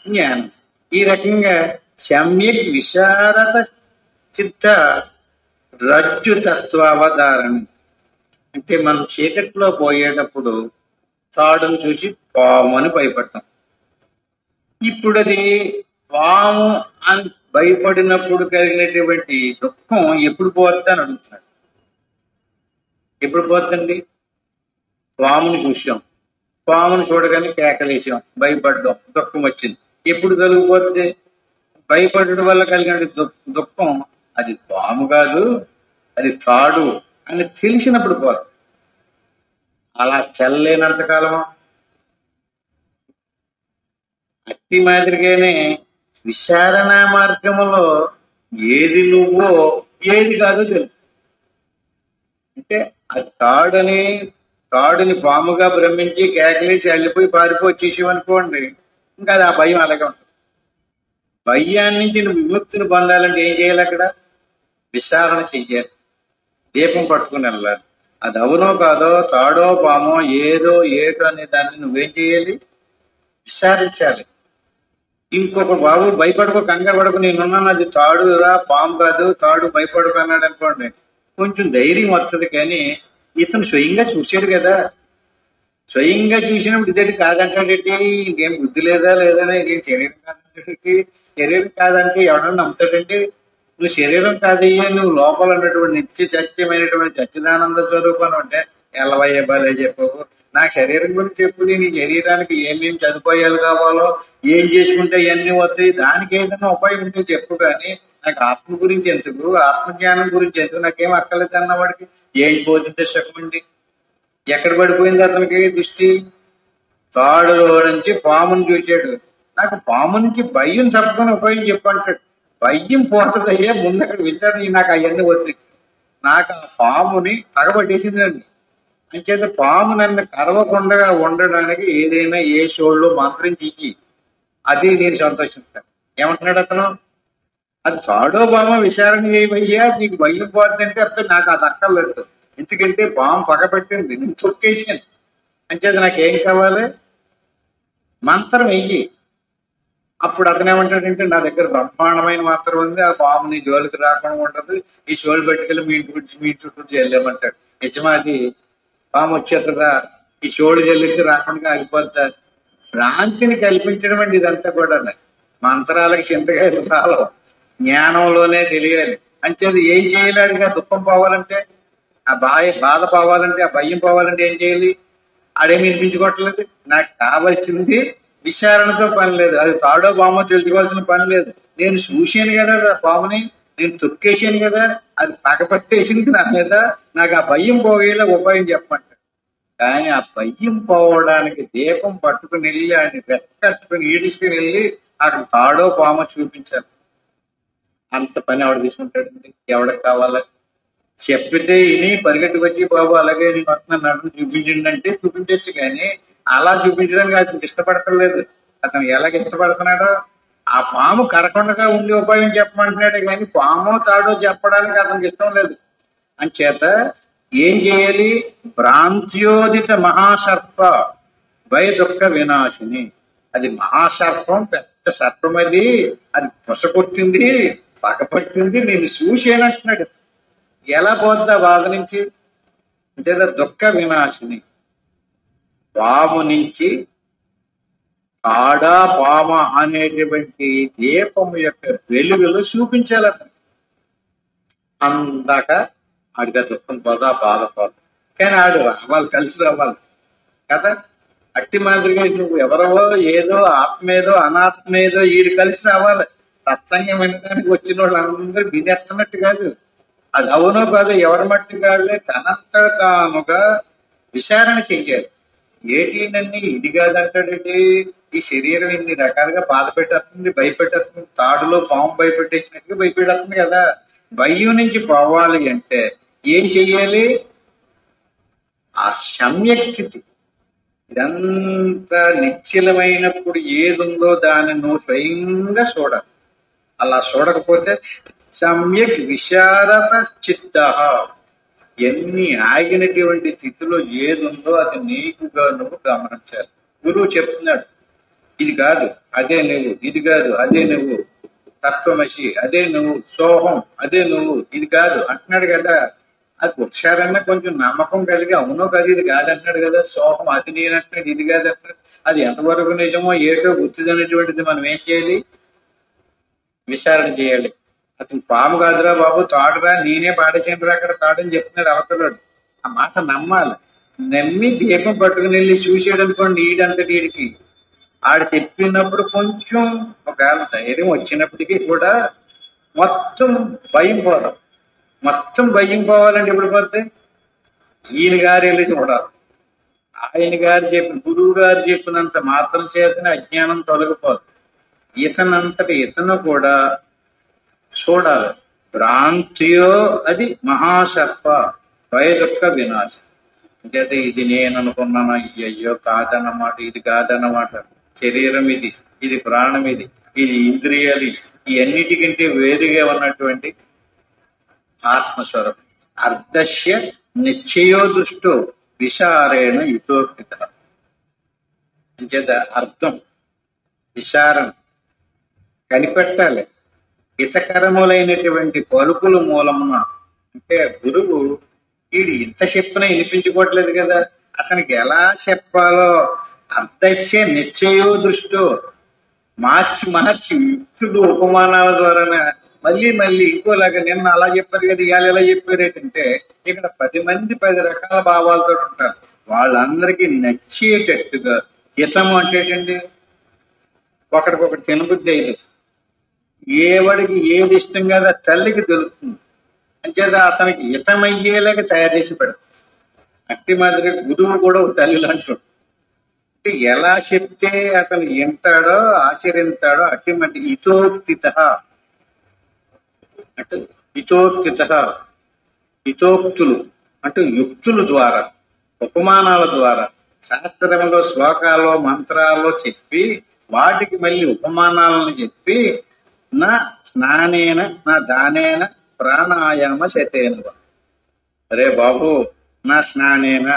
జ్ఞానం. ఈ రకంగా సమ్యక్ విశారద చిత్త రజ్జు తత్వ అవధారణ అంటే మనం చీకట్లో పోయేటప్పుడు తాడును చూసి పాము అని భయపడతాం. ఇప్పుడు అది పాము అని భయపడినప్పుడు కలిగినటువంటి దుఃఖం ఎప్పుడు పోద్ది అని అడుగుతున్నాడు. ఎప్పుడు పోద్దండి? పాముని చూసాం, పాముని చూడగానే కేకలేసాం, భయపడ్డాం, దుఃఖం వచ్చింది. ఎప్పుడు కలిగిపోద్ది? భయపడడం వల్ల కలిగిన దుఃఖం అది పాము కాదు, అది తాడు అని తెలిసినప్పుడు పోద్ది. అలా తెల్లేనంతకాలమా? అట్టి మాదిరిగానే విచారణ మార్గంలో ఏది నువ్వో ఏది కాదో తెలుసు. అంటే అది తాడుని పాముగా భ్రమించి కేకలేసి వెళ్ళిపోయి పారిపోయి వచ్చేసేవనుకోండి, ఇంకా అది ఆ భయం అలాగే ఉంటుంది. భయాన్ని నుంచి నువ్వు విముక్తిని పొందాలంటే ఏం చేయాలి? అక్కడ విచారణ చెయ్యాలి. దీపం పట్టుకుని వెళ్ళాలి. అది అవునో కాదో, తాడో పామో, ఏదో ఏటో అనే దాన్ని నువ్వేం చేయాలి? విచారించాలి. ఇంకొక బాబు భయపడుకో, కంగారు పడుకో, నేనున్నాను, అది తాడు రా, పాము కాదు, తాడు, భయపడుకో అన్నాడు అనుకోండి, కొంచెం ధైర్యం వస్తుంది. కానీ ఇతను స్వయంగా చూశాడు కదా, స్వయంగా చూసినప్పుడు ఇదేంటి కాదంటాడేంటి, ఇంకేం బుద్ధి లేదా లేదని, ఇంకేం శరీరం కాదంటే శరీరం కాదంటే ఎవడన్నా నమ్ముతాడండి? నువ్వు శరీరం కాదయ్యా, నువ్వు లోపల ఉన్నటువంటి నిత్య సత్యమైనటువంటి సచ్చిదానంద స్వరూపం అంటే ఎల్లవయ్య బాలే చెప్పవు. నాకు శరీరం గురించి చెప్పు, నీ శరీరానికి ఏమేమి సదుపాయాలు కావాలో, ఏం చేసుకుంటే ఇవన్నీ వస్తాయి, దానికి ఏదైనా ఉపాయం ఉంటే చెప్పు. కానీ నాకు ఆత్మ గురించి ఎందుకు, ఆత్మజ్ఞానం గురించి ఎందుకు, నాకేం అక్కర్లేదు అన్నవాడికి ఏం పోతుంటే చెప్పండి. ఎక్కడ పడిపోయింది అతనికి దృష్టి? తాడులో నుంచి పాముని చూశాడు. నాకు పాము నుంచి భయం తప్పుకొని ఉపాయం చెప్పంటాడు. భయం పోతుందయ్యా, ముందు అక్కడ విచారణ, నాకు అవన్నీ వద్దు. నాకు ఆ పాముని పగబట్టేసిందండి. అంచేత పాము నన్ను కరవకుండా ఉండడానికి ఏదైనా ఏ షోల్లో మంత్రం చెయ్యి, అది నేను సంతోషిస్తాను. ఏమంటున్నాడు అతను? అది తాడో పామో విచారణ చేయవయ్యా, నీకు భయం పోతుందంటే అర్థం. నాకు అది అక్కర్లేదు, ఎందుకంటే పాము పగబట్టింది, నేను తొక్కేసాను. అంచేత నాకేం కావాలి? మంత్రం వెయ్యి. అప్పుడు అతను ఏమంటాడంటే, నా దగ్గర బ్రహ్మాండమైన మంత్రం ఉంది, ఆ పాము నీ జోలికి రాకుండా ఉండదు, ఈ షోలు పట్టుకెళ్ళి మీ చుట్టూ చెల్లేమంటాడు. నిజమా? అది పాము వచ్చేస్తుందా? ఈ షోలు చెల్లితే రాకుండా ఆగిపోద్దా? భ్రాంతిని కల్పించడం అండి ఇదంతా కూడా. మంత్రాలకి చింతకాయలు రాలవు, జ్ఞానంలోనే తెలియాలి. అంచేది ఏం చేయలేడుగా? దుఃఖం పోవాలంటే, ఆ బాధ పోవాలంటే, ఆ భయం పోవాలంటే ఏం చేయాలి? ఆడేమి వినిపించుకోవట్లేదు. నాకు కావాల్సింది విచారణతో పని లేదు, అది తాడో పామో తెలుసుకోవాల్సిన పని లేదు. నేను చూశాను కదా పాముని, నేను తొక్కేసాను కదా, అది పగపట్టేసింది నా మీద. నాకు ఆ భయం పోయేలా ఉపాయం చెప్పమంటాడు. కానీ ఆ భయం పోవడానికి దీపం పట్టుకుని వెళ్ళి, ఆయన రెక్కట్టుకుని ఈడ్చుకుని వెళ్ళి అక్కడ తాడో పామో చూపించాలి. అంత పని ఎవడు తీసుకుంటాడండి? ఎవడికి కావాలి? చెప్పితే ఇని పరిగెట్టుకు వచ్చి, బాబు అలాగే నేను వస్తున్నాను నన్ను చూపించండి అంటే చూపించచ్చు. కానీ అలా చూపించడానికి అతనికి ఇష్టపడతలేదు. అతను ఎలాగ ఇష్టపడుతున్నాడో, ఆ పాము కరకొండగా ఉండే ఉపాయం చెప్పమంటున్నాడు. కానీ పామో తాడో చెప్పడానికి అతనికి ఇష్టం లేదు. అంచేత ఏం చేయాలి? భ్రాంత్యోదిత మహాసర్ప భయ దుఃఖ వినాశిని. అది మహాసర్పం, పెద్ద సర్పం. అది పుసకొట్టింది, పగపట్టింది, నేను చూసేనంటున్నాడు. ఎలా పోద్దా బాధ నుంచి? అంటే దుఃఖ వినాశిని. పాము నుంచి ఆడా పామ అనేటువంటి దీపము యొక్క వెలుగులు చూపించాలి అతను. అందాక ఆడిగా దుఃఖం పోదా, బాధ పోదా. కానీ ఆడు రావాలి, కలిసి రావాలి కదా. అట్టి మాదిరిగా నువ్వు ఎవరవో, ఏదో ఆత్మేదో అనాత్మేదో ఈడు కలిసి రావాలి. సత్సంగం వినడానికి వచ్చిన వాళ్ళందరూ వినేస్తున్నట్టు కాదు. అది అవునో కాదు, ఎవరి మట్టి కాదులే, తనంత తానుగా విచారణ చెయ్యాలి. ఏటినన్ని ఇది కాదంటాడండి. ఈ శరీరం ఇన్ని రకాలుగా బాధ పెట్టేస్తుంది, భయపెట్టేస్తుంది. తాడులో పాము భయపెట్టేసినట్టుగా భయపెట్టేస్తుంది కదా. భయం నుంచి పోవాలి అంటే ఏం చెయ్యాలి? ఆ సమ్యక్ స్థితి, ఇదంతా నిశ్చలమైనప్పుడు ఏదుందో దాన్ని నువ్వు స్వయంగా చూడాలి. అలా చూడకపోతే సమ్యక్ విశారద చిత్త, ఎన్ని ఆగినటువంటి స్థితిలో ఏదుందో అది నీకుగా నువ్వు గమనించాలి. గురువు చెప్తున్నాడు, ఇది కాదు అదే నువ్వు, ఇది కాదు అదే నువ్వు, తత్వమసి అదే నువ్వు, సోహం అదే నువ్వు, ఇది కాదు అంటున్నాడు కదా. అది ఒకసారన్నా కొంచెం నమ్మకం కలిగి అవునో కాదు ఇది కాదంటున్నాడు కదా. సోహం అది నేనంటున్నాడు, ఇది కాదంటున్నాడు. అది ఎంతవరకు నిజమో ఏటో గుర్తుదనేటువంటిది మనం ఏం చేయాలి? విచారణ చేయాలి. అతను పాము కాదురా బాబు, తాడురా, నేనే పాడేసానురా అక్కడ తాడని చెప్తున్నాడు అవతలాడు. ఆ మాట నమ్మాలి. నమ్మి దీపం పట్టుకుని వెళ్ళి చూసాడు అనుకోండి, నీడంత నీడికి ఆడు చెప్పినప్పుడు కొంచెం ఒకవేళ ధైర్యం వచ్చినప్పటికీ కూడా మొత్తం భయం పోదాం. మొత్తం భయం పోవాలంటే ఎప్పుడు పోతే ఈయన గారు వెళ్ళి చూడాలి. ఆయన గారు చెప్పిన, గురువు గారు చెప్పినంత మాత్రం చేతనే అజ్ఞానం తొలగిపోదు. ఇతనంతటి ఇతను కూడా చూడాలి. భ్రాంతియో అది మహాసర్ప భయ దుఃఖ వినాశం. అంటే ఇది నేను అనుకున్నాను, అయ్యో కాదన్నమాట, ఇది కాదన్నమాట. శరీరం ఇది, ఇది ప్రాణం, ఇది ఇంద్రియాలు, ఈ అన్నిటికంటే వేరుగా ఉన్నటువంటి ఆత్మస్వరూపం. అర్ధస్య నిశ్చయో దృష్టో విచారేణ యుతోక్తిత. అంచేత అర్థం, విచారం కనిపెట్టాలి. హితకరములైనటువంటి పలుకుల మూలమున. అంటే గురువు వీడు ఇంత చెప్పినా వినిపించుకోవట్లేదు కదా, అతనికి ఎలా చెప్పాలో అర్ధస్య నిశ్చయో దృష్టో, మార్చి మార్చి యుక్తులు ఉపమానాల ద్వారా మళ్ళీ మళ్ళీ ఇంకోలాగా నిన్న అలా చెప్పారు కదా ఇవాళ ఎలా చెప్పారు ఏంటంటే ఇక్కడ 10 మంది 10 రకాల భావాలతో ఉంటారు. వాళ్ళందరికీ నచ్చేటట్టుగా హితము అంటే ఏంటండి, ఒకడికొకటి తినబుద్ధి అయ్యేది, ఏవాడికి ఏది ఇష్టం కదా తల్లికి దొరుకుతుంది, అంచేత అతనికి హితమయ్యేలాగా తయారు చేసి పెడతాం. అట్టి మాదిరి గురువు కూడా ఒక తల్లి లాంటి ఎలా చెప్తే అతను వింటాడో ఆచరిస్తాడో అట్టి మధ్య హితోక్తిత అంటే హితోక్తులు అంటే యుక్తుల ద్వారా ఉపమానాల ద్వారా శాస్త్రంలో శ్లోకాలు మంత్రాలు చెప్పి వాటికి మళ్ళీ ఉపమానాలను చెప్పి నా స్నానేన నా దానేన ప్రాణాయామ శతేనువ. అరే బాబు, నా స్నానేన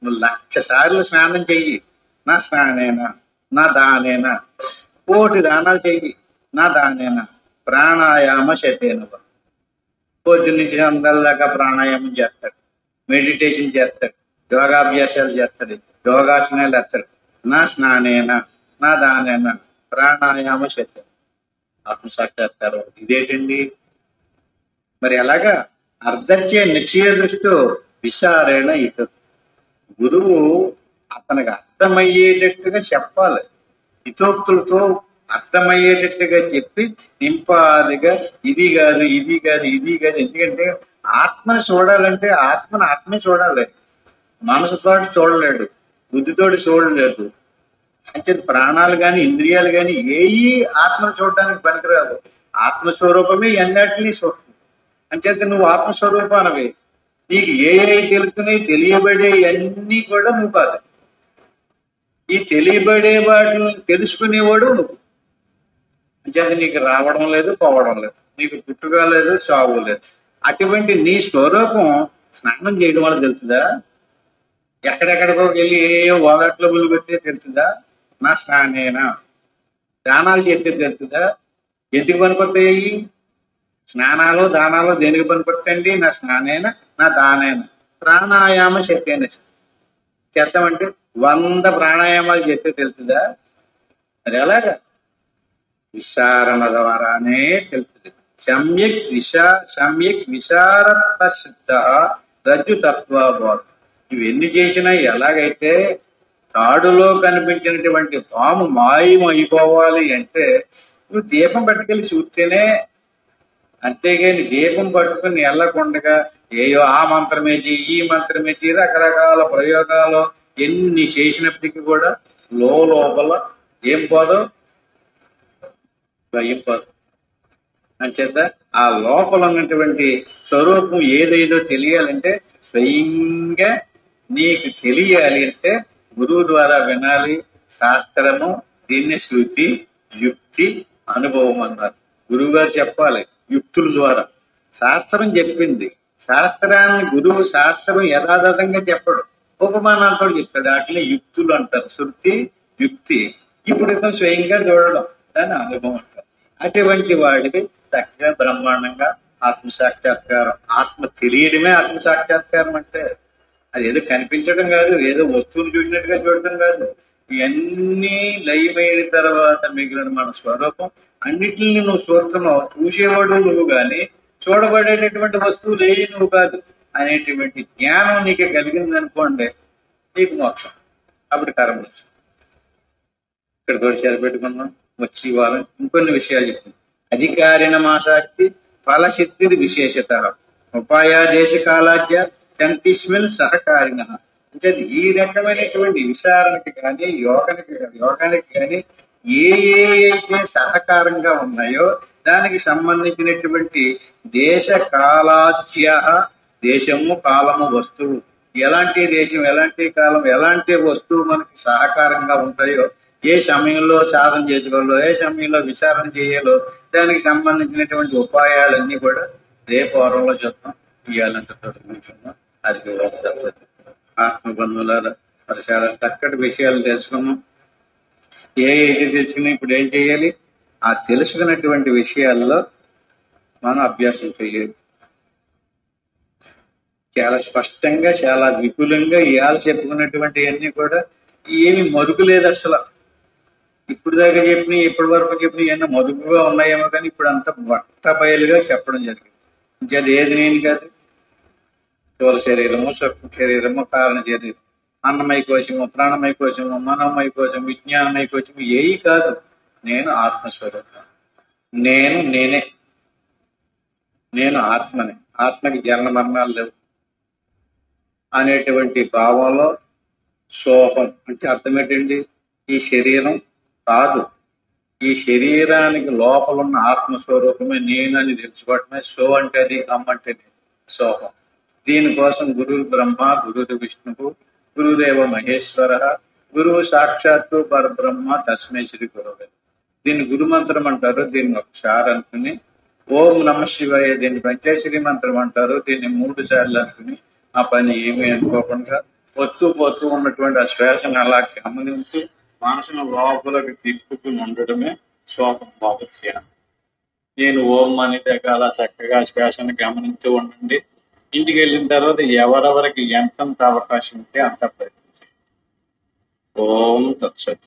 నువ్వు 1,00,000 సార్లు స్నానం చెయ్యి, నా స్నానేన నా దానేన 1,00,000 దానాలు చెయ్యి, నా దానేన ప్రాణాయామ శతేనువ. పొద్దు నుంచి అందరిదాకా ప్రాణాయామం చేస్తాడు, మెడిటేషన్ చేస్తాడు, యోగాభ్యాసాలు చేస్తాడు, యోగాసనాలు వేస్తాడు. నా స్నానేన నా దానేన ప్రాణాయామ శతేన ఆత్మసాక్షాత్కారం. ఇదేంటండి మరి ఎలాగా అర్ధచ్చే నిశ్చయ దృష్టితో విచారేణ ఇతడు గురువు అతనికి అర్థమయ్యేటట్టుగా చెప్పాలి, హితోక్తులతో అర్థమయ్యేటట్టుగా చెప్పి నింపాదిగా ఇది కాదు ఇది కాదు ఇది కాదు. ఎందుకంటే ఆత్మని చూడాలంటే ఆత్మే చూడాలి, మనసుతోటి చూడలేడు, బుద్ధితోటి చూడలేదు. అంటే ప్రాణాలు కానీ ఇంద్రియాలు కానీ ఏవి ఆత్మను చూడడానికి పనికిరాదు. ఆత్మస్వరూపమే ఎన్నటినీ చూస్తుంది. అంచేత నువ్వు ఆత్మస్వరూపానవి, నీకు ఏ తెలుస్తున్నాయి తెలియబడే అన్నీ కూడా నువ్వు కాదు. ఈ తెలియబడే వాటిని తెలుసుకునేవాడు నువ్వు. అంచేత నీకు రావడం లేదు పోవడం లేదు, నీకు పుట్టుక లేదు చావు లేదు. అటువంటి నీ స్వరూపం స్నానం చేయడం వల్ల తెలుస్తుందా? ఎక్కడెక్కడికో వెళ్ళి ఏ ఓదట్లో ముళ్ళు పెడితే తెలుస్తుందా? నా స్నానేనా దానాలు చేస్తే తెలుస్తుందా? ఎందుకు పనికొస్తాయి స్నానాలు దానాలు? దేనికి పనికొస్తాయండి? నా స్నానేనా నా దానేనా ప్రాణాయామ శక్తి చేస్తామంటే 100 ప్రాణాయామాలు చేస్తే తెలుస్తుందా? అది ఎలాగా? విచారణ ద్వారానే తెలుస్తుంది. సమ్యక్ విశారత సిద్ధ రజ్జుతత్వబోధ. ఇవన్నీ చేసినా ఎలాగైతే తాడులో కనిపించినటువంటి పాము మాయం అయిపోవాలి అంటే నువ్వు దీపం పట్టుకెళ్ళి చూస్తేనే, అంతేగాని దీపం పట్టుకుని వెళ్ళకుండగా ఏయో ఆ మంత్రమేచి ఈ మంత్రమేచి రకరకాల ప్రయోగాలు ఎన్ని చేసినప్పటికీ కూడా లోపల ఏం పోదు, భయం పోదు. అంచేత ఆ లోపల ఉన్నటువంటి స్వరూపం ఏదేదో తెలియాలంటే స్వయంగా నీకు తెలియాలి అంటే గురువు ద్వారా వినాలి. శాస్త్రము దీన్ని శృతి యుక్తి అనుభవం అన్నారు. గురువు గారు చెప్పాలి యుక్తుల ద్వారా. శాస్త్రం చెప్పింది, శాస్త్రాన్ని గురువు శాస్త్రం యథాతథంగా చెప్పడు, ఉపమానాలతో చెప్తాడు. వాటిని యుక్తులు అంటారు, శృతి యుక్తి. ఇప్పుడు ఇతను స్వయంగా చూడడం దాన్ని అనుభవం అంటారు. అటువంటి వాడికి చక్కగా బ్రహ్మాండంగా ఆత్మసాక్షాత్కారం. ఆత్మ తెలియడమే ఆత్మసాక్షాత్కారం అంటే అది ఏదో కనిపించడం కాదు, ఏదో వస్తువులు చూసినట్టుగా చూడటం కాదు. ఇవన్నీ లయమైన తర్వాత మిగిలిన మన స్వరూపం అన్నిటిని నువ్వు చూస్తున్నావు. చూసేవాడు నువ్వు కానీ చూడబడేటటువంటి వస్తువులు ఏ నువ్వు కాదు అనేటువంటి జ్ఞానం నీకు కలిగింది అనుకోండి, నీకు మోక్షం. అప్పుడు కర్మ ఇక్కడ తోటి సరిపెట్టుకున్నాం. వచ్చి వాళ్ళని ఇంకొన్ని విషయాలు చెప్తుంది. అధికారిణ మాసాస్తి ఫలసిద్ధిర్ విశేషత ఉపాయాదేశ కాలాద్య చంతిష్మిన్ సహకారిణ. అంటే ఈ రకమైనటువంటి విచారణకి కానీ యోగానికి కానీ ఏ అయితే సహకారంగా ఉన్నాయో దానికి సంబంధించినటువంటి దేశ కాలాద్య, దేశము కాలము వస్తువు, ఎలాంటి దేశం ఎలాంటి కాలం ఎలాంటి వస్తువు మనకి సహకారంగా ఉంటాయో, ఏ సమయంలో సాధన చేసుకోవాలో ఏ సమయంలో విచారణ చేయాలో దానికి సంబంధించినటువంటి ఉపాయాలన్నీ కూడా రేపు వారంలో చెప్తాం. ఇవ్వాలంటే కూర్చున్నాం. అది ఆత్మబంధువులారా మరి చాలా చక్కటి విషయాలు తెలుసుకున్నాం. ఏది తెలుసుకుని ఇప్పుడు ఏం చేయాలి? ఆ తెలుసుకున్నటువంటి విషయాల్లో మనం అభ్యాసం చేయాలి. చాలా స్పష్టంగా చాలా విపులంగా ఇవాళ చెప్పుకున్నటువంటి అన్ని కూడా ఏమి మరుగు లేదు. అసలు ఇప్పుడు దాకా చెప్పిన ఇప్పటి వరకు చెప్పిన ఏమన్నా మదుపుగా ఉన్నాయేమో కానీ ఇప్పుడు అంతా బట్టబయలుగా చెప్పడం జరిగింది. ఇంకేది ఏది నేను కాదు. స్థూల శరీరము, సూక్ష్మ శరీరము, కారణ శరీరం, అన్నమయ కోశము, ప్రాణమయ కోశము, మనోమయ కోశము, విజ్ఞానమయ కోశము ఏవి కాదు. నేను ఆత్మస్వరూపం. నేనే. నేను ఆత్మని. ఆత్మకి జన్మ మరణాలు లేవు అనేటువంటి భావంలో సోహం అంటే అర్థం ఏంటండి? ఈ శరీరం కాదు. ఈ శరీరానికి లోపల ఉన్న ఆత్మస్వరూపమే నేనని తెలుసుకోవటమే సో అంటే అది, అంటే సోహం. దీనికోసం గురువు బ్రహ్మ, గురువు విష్ణువు, గురుదేవ మహేశ్వర, గురువు సాక్షాత్తు పరబ్రహ్మ తస్మై శ్రీ గురువు. దీన్ని గురుమంత్రం అంటారు. దీన్ని ఒకసారి అనుకుని ఓం నమ శివాయ, దీన్ని పంచాక్షరి మంత్రం అంటారు. దీన్ని 3 సార్లు అనుకుని ఆ పని ఏమీ అనుకోకుండా పోతూ ఉన్నటువంటి ఆ శ్వాసను అలా గమనించి మనసును లోపలికి తిప్పుకుని ఉండడమే శ్వాసం భావత్యం. నేను ఓం అనే దగ్గర అలా చక్కగా శ్వాసను గమనిస్తూ ఉండండి. ఇంటికి వెళ్ళిన తర్వాత ఎవరెవరికి ఎంతంత అవకాశం ఉంటే అంత ప్రయత్నించండి. ఓం తత్సత్.